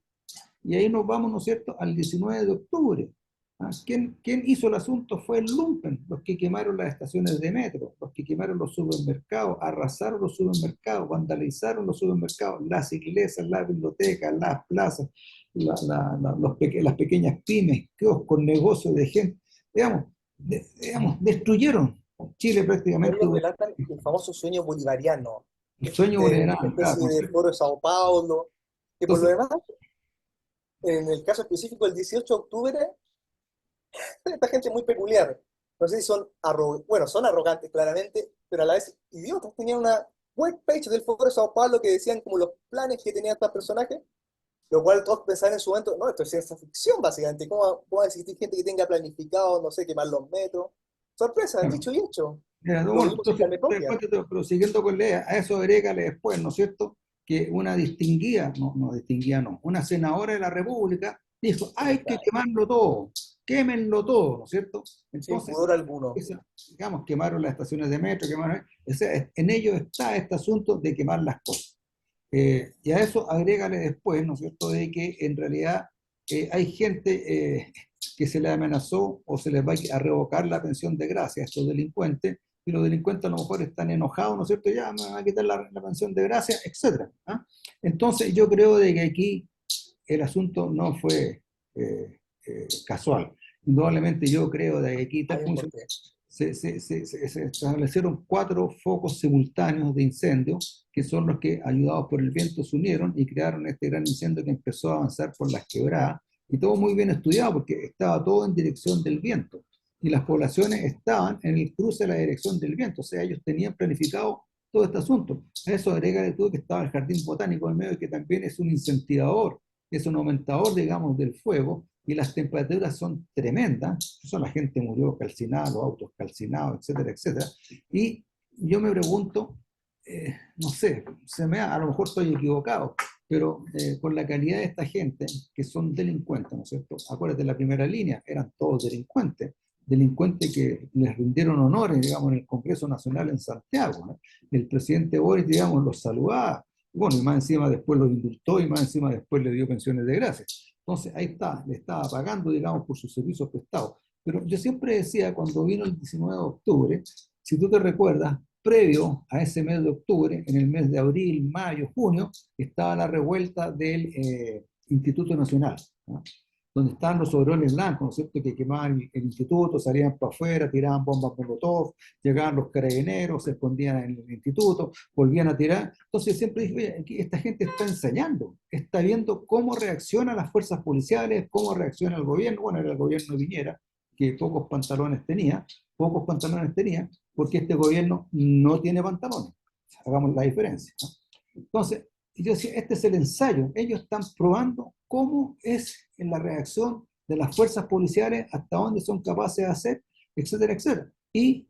Y ahí nos vamos, ¿no es cierto?, al 19 de octubre. ¿Ah? ¿Quién hizo el asunto? Fue el lumpen, los que quemaron las estaciones de metro, los que quemaron los supermercados, arrasaron los supermercados, vandalizaron los supermercados, las iglesias, las bibliotecas, las plazas, las pequeñas pymes, kioscos, negocios de gente. Digamos, destruyeron. Chile Ellos prácticamente lo relatan el famoso sueño bolivariano, el sueño esta bolivariano, claro, especie ¿no es de cierto? foro de Sao Paulo, que por lo Entonces, demás, en el caso específico del 18 de octubre, esta gente es muy peculiar. No sé si son bueno, son arrogantes claramente, pero a la vez idiotas. Tenían una webpage del Foro de Sao Paulo que decían como los planes que tenían estos personajes, lo cual todos pensaban en su momento, no, esto es ciencia ficción básicamente. ¿Cómo va a existir gente que tenga planificado, no sé, quemar los metros? Sorpresa, claro. dicho y hecho. Ya, no, Lo bueno, vimos en entonces, carne propia. pero siguiendo con Lea, a eso agrégale después, ¿no es cierto?, que una distinguida, no distinguida, no, una senadora de la República dijo, hay que Exacto. quemarlo todo, quémenlo todo, ¿no es cierto? Sin Entonces, pudor alguno. digamos, quemaron las estaciones de metro, en ello está este asunto de quemar las cosas. Y a eso agrégale después, ¿no es cierto?, de que en realidad hay gente que se le amenazó o se les va a revocar la pensión de gracia a estos delincuentes, y los delincuentes a lo mejor están enojados, ¿no es cierto?, ya me van a quitar la pensión de gracia, etcétera. ¿Ah? Entonces yo creo de que aquí el asunto no fue casual. Indudablemente yo creo de que aquí, tal Hay un como porqué. se establecieron 4 focos simultáneos de incendio, que son los que, ayudados por el viento, se unieron y crearon este gran incendio que empezó a avanzar por las quebradas, y todo muy bien estudiado porque estaba todo en dirección del viento, y las poblaciones estaban en el cruce de la dirección del viento, o sea, ellos tenían planificado todo este asunto. A eso agrégale tú que estaba el jardín botánico en medio, que también es un incentivador, es un aumentador, digamos, del fuego, y las temperaturas son tremendas. Eso, la gente murió calcinada, los autos calcinados, etcétera, etcétera. Y yo me pregunto, no sé, a lo mejor estoy equivocado, pero con la calidad de esta gente, que son delincuentes, ¿no es cierto? Acuérdate, la primera línea eran todos delincuentes, delincuentes que les rindieron honores, digamos, en el Congreso Nacional en Santiago, ¿no? El presidente Boris, digamos, los saludaba, bueno, y más encima después los indultó, y más encima después le dio pensiones de gracia. Entonces, ahí está, le estaba pagando, digamos, por sus servicios prestados. Pero yo siempre decía, cuando vino el 19 de octubre, si tú te recuerdas, previo a ese mes de octubre, en el mes de abril, mayo, junio, estaba la revuelta del Instituto Nacional, ¿no? Donde estaban los overoles blancos, ¿no es cierto?, que quemaban el instituto, salían para afuera, tiraban bombas molotov, llegaban los carabineros, se escondían en el instituto, volvían a tirar. Entonces siempre dije, oye, aquí esta gente está ensayando, está viendo cómo reaccionan las fuerzas policiales, cómo reacciona el gobierno. Bueno, era el gobierno de Piñera, que pocos pantalones tenía, porque este gobierno no tiene pantalones. Hagamos la diferencia, ¿no? Entonces, yo decía, este es el ensayo. Ellos están probando cómo es en la reacción de las fuerzas policiales, hasta dónde son capaces de hacer, etcétera, etcétera. Y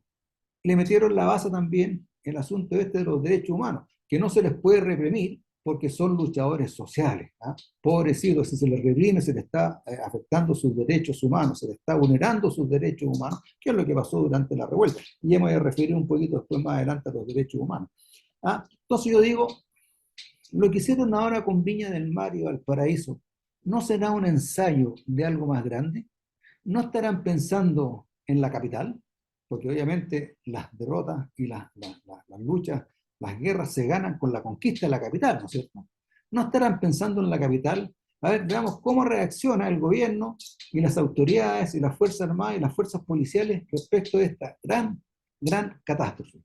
le metieron la base también el asunto este de los derechos humanos, que no se les puede reprimir porque son luchadores sociales, ¿ah? Pobrecitos, si se les reprime, se les está afectando sus derechos humanos, se les está vulnerando sus derechos humanos, que es lo que pasó durante la revuelta. Y ya me voy a referir un poquito después más adelante a los derechos humanos. ¿Ah? Entonces yo digo, lo que hicieron ahora con Viña del Mar y Valparaíso, ¿no será un ensayo de algo más grande? ¿No estarán pensando en la capital? Porque obviamente las derrotas y las luchas, las guerras se ganan con la conquista de la capital, ¿no es cierto? ¿No estarán pensando en la capital? A ver, veamos cómo reacciona el gobierno y las autoridades y las Fuerzas Armadas y las fuerzas policiales respecto de esta gran catástrofe.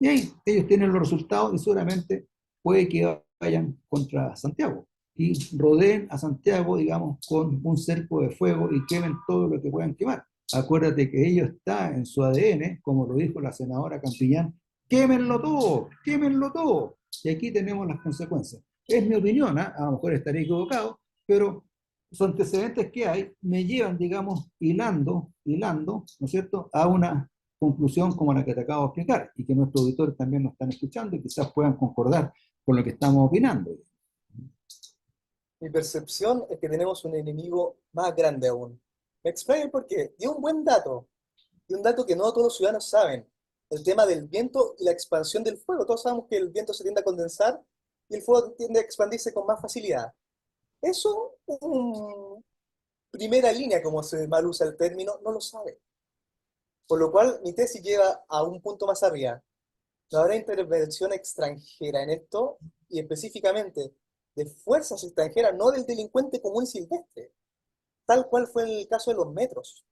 Y ahí ellos tienen los resultados y seguramente puede que vayan contra Santiago y rodeen a Santiago, digamos, con un cerco de fuego y quemen todo lo que puedan quemar. Acuérdate que ello está en su ADN, como lo dijo la senadora Campillán, quémenlo todo, quémenlo todo. Y aquí tenemos las consecuencias. Es mi opinión, ¿eh? A lo mejor estaré equivocado, pero los antecedentes que hay me llevan, digamos, hilando, ¿no es cierto?, a una conclusión como la que te acabo de explicar y que nuestros auditores también nos están escuchando y quizás puedan concordar con lo que estamos opinando. Mi percepción es que tenemos un enemigo más grande aún. Me explico por qué. Dio un buen dato, y un dato que no todos los ciudadanos saben. El tema del viento y la expansión del fuego. Todos sabemos que el viento se tiende a condensar y el fuego tiende a expandirse con más facilidad. Eso, un primera línea, como se mal usa el término, no lo sabe. Por lo cual, mi tesis lleva a un punto más arriba. No habrá intervención extranjera en esto, y específicamente de fuerzas extranjeras, no del delincuente común y silvestre, tal cual fue el caso de los metros,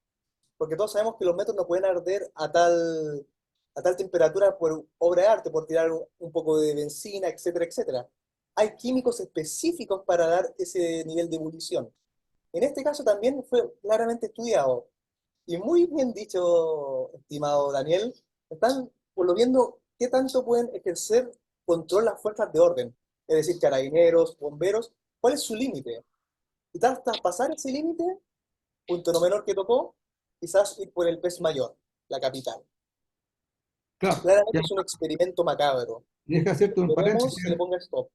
porque todos sabemos que los metros no pueden arder a tal temperatura por obra de arte, por tirar un poco de benzina, etcétera, etcétera. Hay químicos específicos para dar ese nivel de ebullición. En este caso también fue claramente estudiado, y muy bien dicho, estimado Daniel, están por lo viendo qué tanto pueden ejercer control las fuerzas de orden, es decir, carabineros, bomberos, cuál es su límite. Y hasta pasar ese límite, punto no menor que tocó, quizás ir por el pez mayor, la capital. Claro, ya, Claramente es un experimento macabro. deja hacerte un paréntesis, Esperemos que le ponga stop.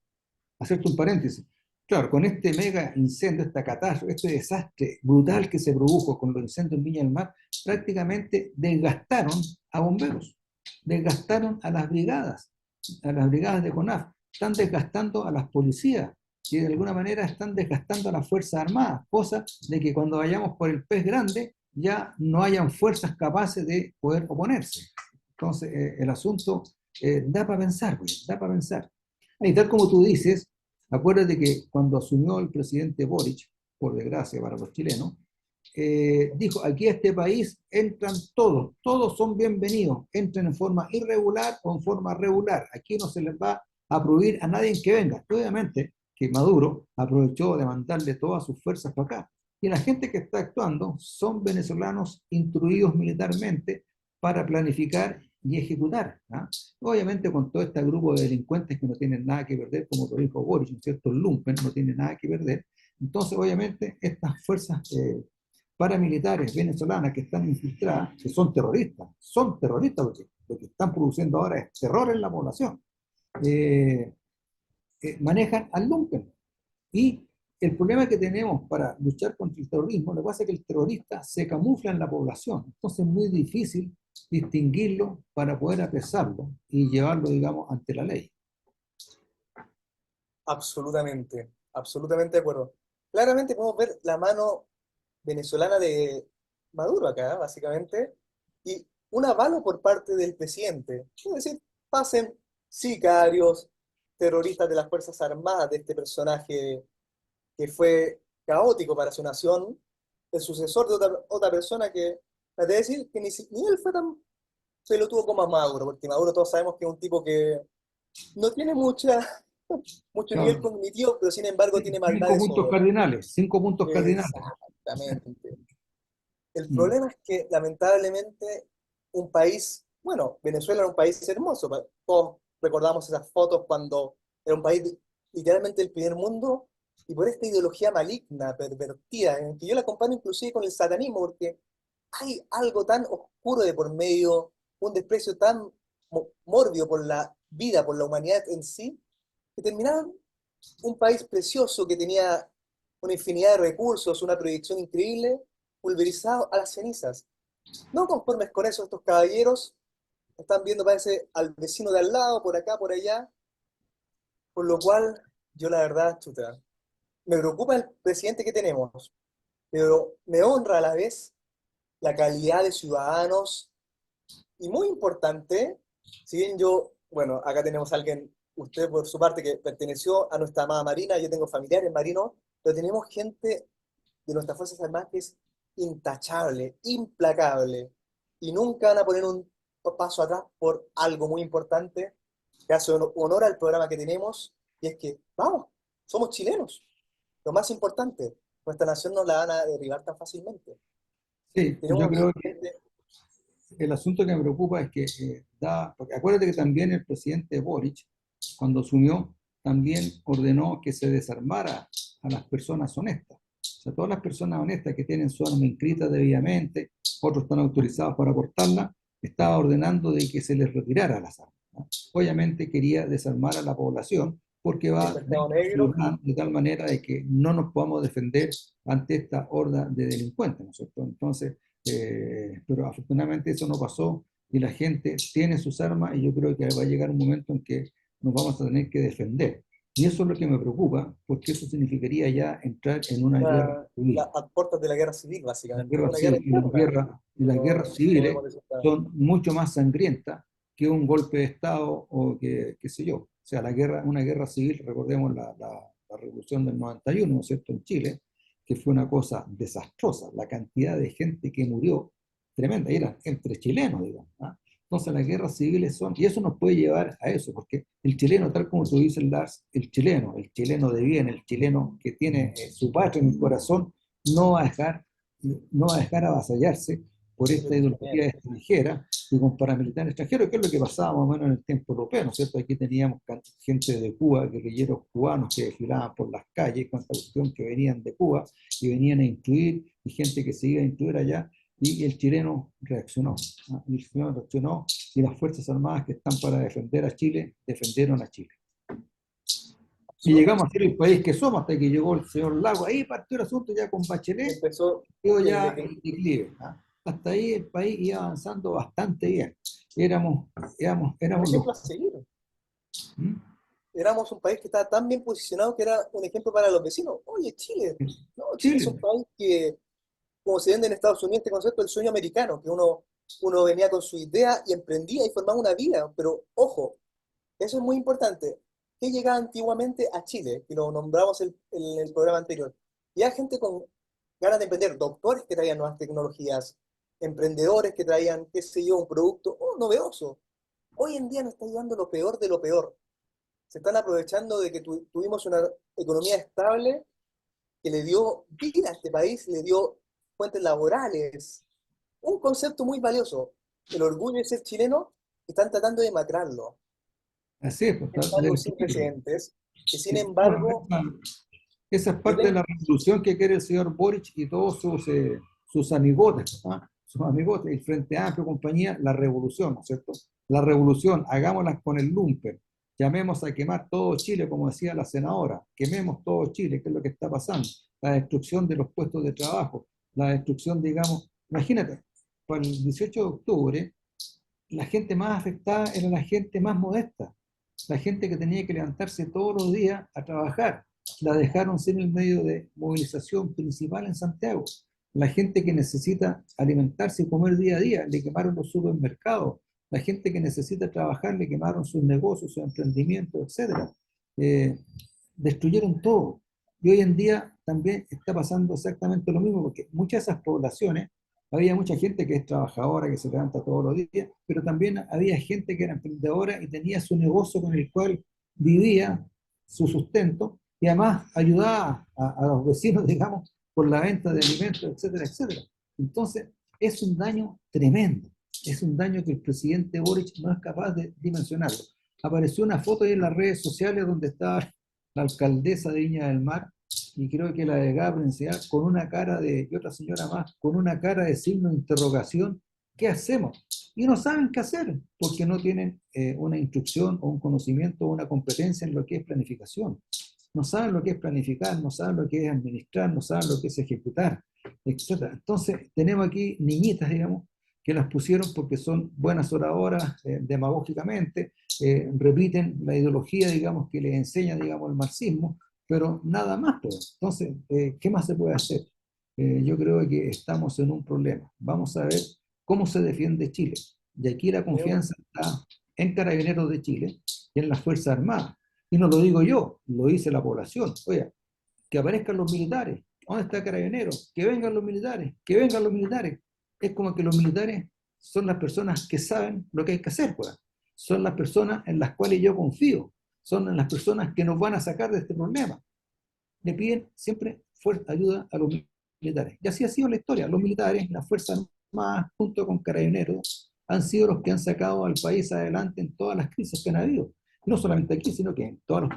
hacerte un paréntesis. Claro, con este mega incendio, esta catástrofe, este desastre brutal que se produjo con los incendios en Viña del Mar, prácticamente desgastaron a bomberos, desgastaron a las brigadas de CONAF, están desgastando a las policías y de alguna manera están desgastando a las Fuerzas Armadas, cosa de que cuando vayamos por el pez grande ya no hayan fuerzas capaces de poder oponerse. Entonces, el asunto da para pensar, pues, da para pensar. Y tal como tú dices, acuérdate que cuando asumió el presidente Boric, por desgracia para los chilenos, dijo, aquí a este país entran todos, todos son bienvenidos, entren en forma irregular o en forma regular, aquí no se les va a prohibir a nadie que venga. Obviamente que Maduro aprovechó de mandarle todas sus fuerzas para acá. Y la gente que está actuando son venezolanos instruidos militarmente para planificar y ejecutar. ¿Ah? Obviamente con todo este grupo de delincuentes que no tienen nada que perder, como lo dijo Boris, ¿no es cierto? El lumpen no tiene nada que perder. Entonces, obviamente, estas fuerzas paramilitares venezolanas que están infiltradas, que son terroristas porque lo que están produciendo ahora es terror en la población, eh, manejan al lumpen. Y el problema que tenemos para luchar contra el terrorismo, lo que pasa es que el terrorista se camufla en la población, entonces es muy difícil distinguirlo para poder apresarlo y llevarlo, digamos, ante la ley. Absolutamente, absolutamente de acuerdo. Claramente podemos ver la mano venezolana de Maduro acá, básicamente, y un avalo por parte del presidente. Es decir, pasen sicarios, terroristas de las Fuerzas Armadas de este personaje que fue caótico para su nación, el sucesor de otra persona que, es decir, que ni él fue tan pelotudo como Maduro, porque Maduro todos sabemos que es un tipo que no tiene mucho nivel Claro, cognitivo, pero sin embargo tiene maldad cinco de puntos sobra. cardinales, 5 puntos cardinales. Exactamente. El Mm. problema es que lamentablemente un país, bueno, Venezuela era un país hermoso, todos recordamos esas fotos cuando era un país literalmente del primer mundo, y por esta ideología maligna, pervertida, en que yo la comparo inclusive con el satanismo, porque hay algo tan oscuro de por medio, un desprecio tan mórbido por la vida, por la humanidad en sí, que terminaron un país precioso que tenía una infinidad de recursos, una proyección increíble, pulverizado a las cenizas. No conformes con eso, estos caballeros están viendo, parece, al vecino de al lado, por acá, por allá, por lo cual yo la verdad, chuta, me preocupa el presidente que tenemos, pero me honra a la vez la calidad de ciudadanos y muy importante, si bien yo, bueno, acá tenemos a alguien, usted por su parte que perteneció a nuestra amada Marina, yo tengo familiares marinos, pero tenemos gente de nuestras Fuerzas Armadas que es intachable, implacable, y nunca van a poner un paso atrás por algo muy importante que hace honor al programa que tenemos, y es que, vamos, somos chilenos, lo más importante, nuestra nación no la van a derribar tan fácilmente. Sí, yo Tenemos creo que gente, el asunto que me preocupa es que porque acuérdate que también el presidente Boric, cuando asumió, también ordenó que se desarmara a las personas honestas. O sea, todas las personas honestas que tienen su arma inscrita debidamente, otros están autorizados para portarla, estaba ordenando de que se les retirara las armas, ¿no? Obviamente quería desarmar a la población porque el va mercado dentro de su negro, plan de tal manera de que no nos podamos defender ante esta horda de delincuentes, ¿no es cierto? Entonces, pero afortunadamente eso no pasó y la gente tiene sus armas y yo creo que va a llegar un momento en que nos vamos a tener que defender. Y eso es lo que me preocupa, porque eso significaría ya entrar en una guerra civil. a puertas de la guerra civil, La básicamente, guerra una guerra civil interna, y las guerras como lo civiles hemos desatado. son mucho más sangrientas que un golpe de Estado o que, qué sé yo. O sea, una guerra civil, recordemos la revolución del 91, ¿no es cierto?, en Chile, que fue una cosa desastrosa. La cantidad de gente que murió, tremenda, y eran entre chilenos, digamos. ¿Ah? Entonces las guerras civiles son, y eso nos puede llevar a eso, porque el chileno, tal como tú dices, Lars, el chileno de bien, el chileno que tiene su patria en el corazón, no va a dejar, no va a dejar avasallarse por esta ideología Definitivamente. extranjera y con paramilitares extranjeros, que es lo que pasaba más o menos en el tiempo europeo, ¿no es cierto? Aquí teníamos gente de Cuba, guerrilleros cubanos que desfilaban por las calles con esta cuestión que venían de Cuba y venían a instruir, y gente que se iba a instruir allá, y el chileno reaccionó, ¿no? El chileno reaccionó y las Fuerzas Armadas que están para defender a Chile, defendieron a Chile. Y llegamos a ser el país que somos hasta que llegó el señor Lago. Ahí partió el asunto ya con Bachelet, Empezó quedó el ya declive. el declive, ¿ah? Hasta ahí el país iba avanzando bastante bien. Éramos, Un éramos los... ejemplo a seguir. ¿Mm? Éramos un país que estaba tan bien posicionado que era un ejemplo para los vecinos. Oye, Chile. No, Chile es un Chile, país que, como se vende en Estados Unidos, este concepto del sueño americano, que uno venía con su idea y emprendía y formaba una vida. Pero, ojo, eso es muy importante. ¿Qué llegaba antiguamente a Chile? Que lo nombramos en el programa anterior. Y hay gente con ganas de emprender, doctores que traían nuevas tecnologías, emprendedores que traían, qué sé yo, un producto novedoso. Hoy en día nos está llegando lo peor de lo peor. Se están aprovechando de que tuvimos una economía estable que le dio vida a este país, le dio fuentes laborales. Un concepto muy valioso, el orgullo de ser chileno, están tratando de macrarlo. Así es, pues, Es de algo sin destruirlo. precedentes, que sin Sí. Bueno, embargo, esa es yo parte de tengo, la revolución que quiere el señor Boric y todos sus amigotes, ¿ah? Sus amigotes, el Frente Amplio, compañía, la revolución, ¿no es cierto? La revolución, hagámosla con el lumpen, llamemos a quemar todo Chile, como decía la senadora, quememos todo Chile, que es lo que está pasando, la destrucción de los puestos de trabajo, la destrucción, digamos, imagínate, para el 18 de octubre, la gente más afectada era la gente más modesta, la gente que tenía que levantarse todos los días a trabajar. La dejaron sin el medio de movilización principal en Santiago. La gente que necesita alimentarse y comer día a día, le quemaron los supermercados. La gente que necesita trabajar, le quemaron sus negocios, sus emprendimientos, etcétera. Eh, Destruyeron todo. Y hoy en día también está pasando exactamente lo mismo, porque muchas de esas poblaciones, había mucha gente que es trabajadora, que se levanta todos los días, pero también había gente que era emprendedora y tenía su negocio con el cual vivía su sustento y además ayudaba a los vecinos, digamos, por la venta de alimentos, etcétera, etcétera. Entonces, es un daño tremendo. Es un daño que el presidente Boric no es capaz de dimensionarlo. Apareció una foto ahí en las redes sociales donde estaba la alcaldesa de Viña del Mar y creo que la delegada provincial con una cara de, y otra señora más, con una cara de signo de interrogación, ¿qué hacemos? Y no saben qué hacer, porque no tienen una instrucción o un conocimiento o una competencia en lo que es planificación. No saben lo que es planificar, no saben lo que es administrar, no saben lo que es ejecutar, etc. Entonces, tenemos aquí niñitas, digamos, que las pusieron porque son buenas oradoras demagógicamente, repiten la ideología, digamos, que les enseña, digamos, el marxismo, pero nada más, pues. Entonces, ¿qué más se puede hacer? Yo creo que estamos en un problema. Vamos a ver cómo se defiende Chile. Y aquí la creo, confianza está en Carabineros de Chile y en las Fuerzas Armadas. Y no lo digo yo, lo dice la población. Oye, que aparezcan los militares. ¿Dónde está Carabineros? Que vengan los militares, que vengan los militares. Es como que los militares son las personas que saben lo que hay que hacer, pues. Son las personas en las cuales yo confío, son las personas que nos van a sacar de este problema. Le piden siempre fuerza, ayuda a los militares. Y así ha sido la historia. Los militares, las Fuerzas Armadas, junto con Carabineros, han sido los que han sacado al país adelante en todas las crisis que han habido. No solamente aquí, sino que en todos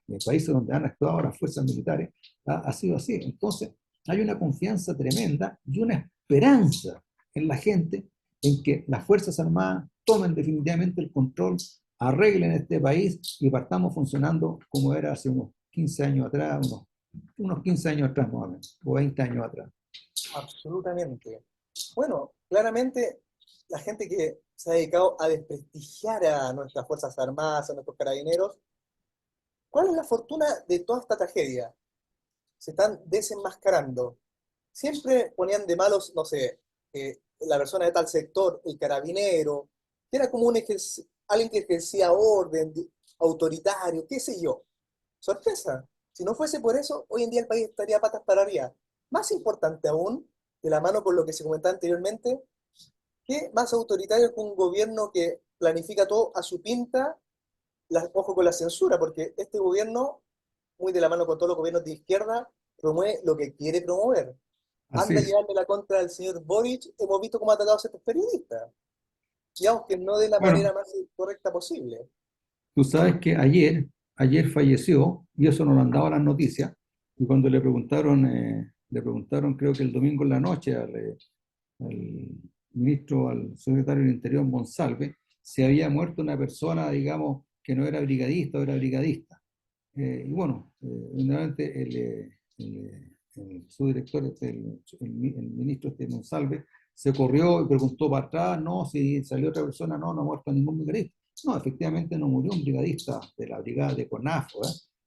los países donde han actuado las fuerzas militares, ha sido así. Entonces, hay una confianza tremenda y una esperanza en la gente en que las Fuerzas Armadas tomen definitivamente el control, arreglen este país y partamos funcionando como era hace unos 15 años atrás, unos 15 años atrás más o menos, o 20 años atrás. absolutamente. Bueno, claramente la gente que se ha dedicado a desprestigiar a nuestras Fuerzas Armadas, a nuestros carabineros, ¿cuál es la fortuna de toda esta tragedia? Se están desenmascarando. Siempre ponían de malos, no sé, la persona de tal sector, el carabinero, que era como alguien que ejercía orden, autoritario, qué sé yo. Sorpresa. Si no fuese por eso, hoy en día el país estaría patas para arriba. Más importante aún, de la mano con lo que se comentaba anteriormente, ¿qué más autoritario que un gobierno que planifica todo a su pinta? Ojo con la censura, porque este gobierno, muy de la mano con todos los gobiernos de izquierda, promueve lo que quiere promover. Así Anda a es. llevarle la contra al señor Boric, hemos visto cómo ha tratado a ciertos periodistas, y aunque no de la Bueno, manera más correcta posible. tú sabes que ayer falleció, y eso nos lo han dado las noticias, y cuando le preguntaron creo que el domingo en la noche al ministro, al secretario del Interior, Monsalve, si había muerto una persona, digamos, que no era brigadista o era brigadista. Y bueno, nuevamente el subdirector, el ministro Monsalve, se corrió y preguntó para atrás, no, si salió otra persona, no, no ha muerto ningún brigadista. No, efectivamente no murió un brigadista de la brigada de CONAF,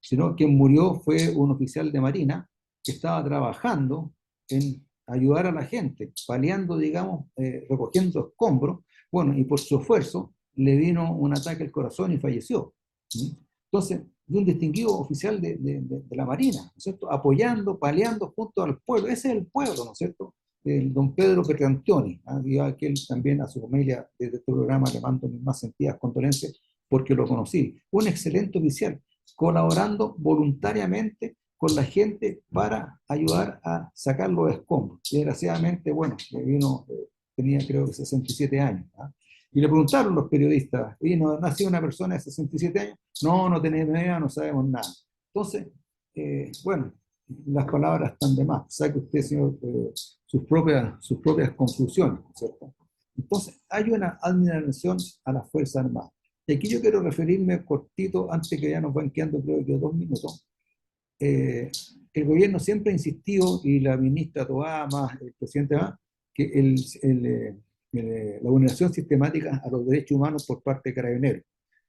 sino quien murió fue un oficial de Marina que estaba trabajando en ayudar a la gente, paliando, digamos, recogiendo escombros, bueno, y por su esfuerzo le vino un ataque al corazón y falleció. ¿Sí? Entonces, de un distinguido oficial de la Marina, ¿no es cierto? Apoyando, paleando junto al pueblo. Ese es el pueblo, ¿no es cierto? El don Pedro Pecantioni, y a aquel también a su familia desde este programa le mando mis más sentidas condolencias porque lo conocí. Un excelente oficial, colaborando voluntariamente con la gente para ayudar a sacar los escombros. Desgraciadamente, bueno, vino, tenía creo que 67 años. ¿Ah? Y le preguntaron los periodistas, ¿y no ha sido una persona de 67 años? No, no tenemos idea, no sabemos nada. Entonces, bueno, las palabras están de más. Saque usted, señor, sus propias conclusiones, ¿cierto? Entonces, hay una admiración a las Fuerzas Armadas. Y aquí yo quiero referirme cortito, antes que ya nos van quedando creo que 2 minutos. El gobierno siempre ha insistido, y la ministra Toá, más el presidente más, que la vulneración sistemática a los derechos humanos por parte de Carabineros.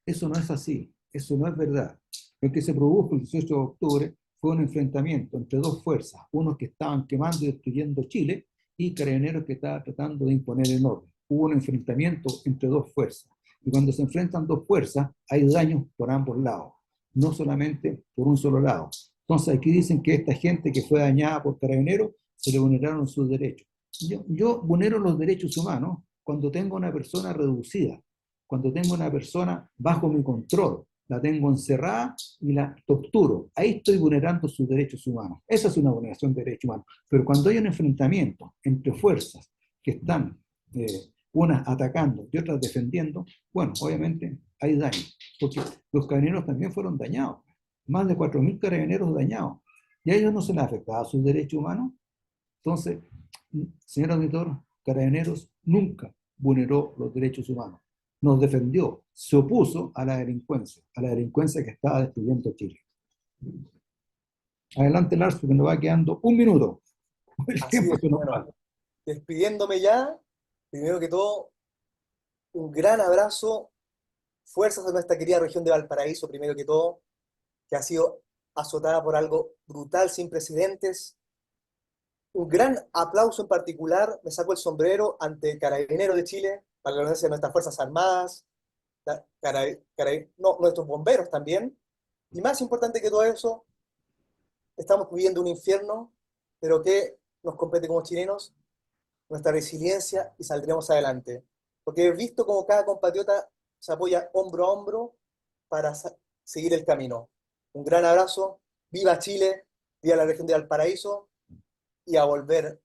Eso no es así, eso no es verdad. Lo que se produjo el 18 de octubre fue un enfrentamiento entre dos fuerzas, unos que estaban quemando y destruyendo Chile y Carabineros que estaban tratando de imponer el orden. Hubo un enfrentamiento entre dos fuerzas. Y cuando se enfrentan dos fuerzas, hay daños por ambos lados, no solamente por un solo lado. Entonces aquí dicen que esta gente que fue dañada por Carabineros se le vulneraron sus derechos. Yo vulnero los derechos humanos cuando tengo una persona reducida, cuando tengo una persona bajo mi control, la tengo encerrada y la torturo. Ahí estoy vulnerando sus derechos humanos. Esa es una vulneración de derechos humanos. Pero cuando hay un enfrentamiento entre fuerzas que están unas atacando y otras defendiendo, bueno, obviamente hay daño, porque los carabineros también fueron dañados, más de 4.000 carabineros dañados, y a ellos no se les afectaba sus derechos humanos. Entonces, señor auditor, Carabineros nunca vulneró los derechos humanos, nos defendió, se opuso a la delincuencia que estaba destruyendo Chile. Adelante, Lars, porque nos va quedando 1 minuto. El Así tiempo es, se nos bueno, va. despidiéndome ya, primero que todo, un gran abrazo, fuerzas a nuestra querida región de Valparaíso, primero que todo, que ha sido azotada por algo brutal, sin precedentes. Un gran aplauso en particular, me saco el sombrero ante el Carabinero de Chile, para la referencia de nuestras Fuerzas Armadas, no, nuestros bomberos también. Y más importante que todo eso, estamos viviendo un infierno, pero que nos compete como chilenos, nuestra resiliencia y saldremos adelante. Porque he visto como cada compatriota se apoya hombro a hombro para seguir el camino. Un gran abrazo, viva Chile, viva la región de Valparaíso y a volver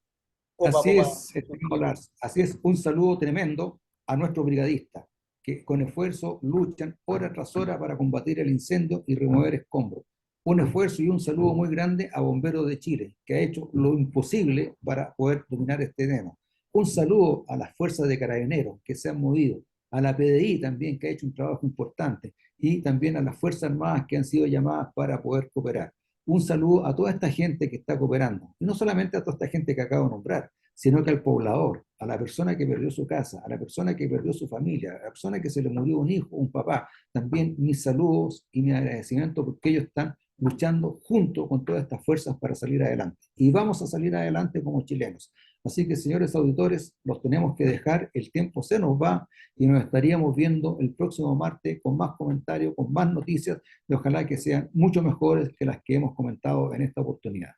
poco a Así poco a es, estimado surgir. Lars, así es, un saludo tremendo a nuestros brigadistas, que con esfuerzo luchan hora tras hora para combatir el incendio y remover escombros. Un esfuerzo y un saludo muy grande a Bomberos de Chile, que ha hecho lo imposible para poder dominar este tema. Un saludo a las fuerzas de carabineros que se han movido, a la PDI también, que ha hecho un trabajo importante, y también a las Fuerzas Armadas que han sido llamadas para poder cooperar. Un saludo a toda esta gente que está cooperando, y no solamente a toda esta gente que acabo de nombrar, sino que al poblador, a la persona que perdió su casa, a la persona que perdió su familia, a la persona que se le murió un hijo, un papá, también mis saludos y mi agradecimiento porque ellos están luchando junto con todas estas fuerzas para salir adelante. Y vamos a salir adelante como chilenos. Así que, señores auditores, los tenemos que dejar, el tiempo se nos va y nos estaríamos viendo el próximo martes con más comentarios, con más noticias y ojalá que sean mucho mejores que las que hemos comentado en esta oportunidad.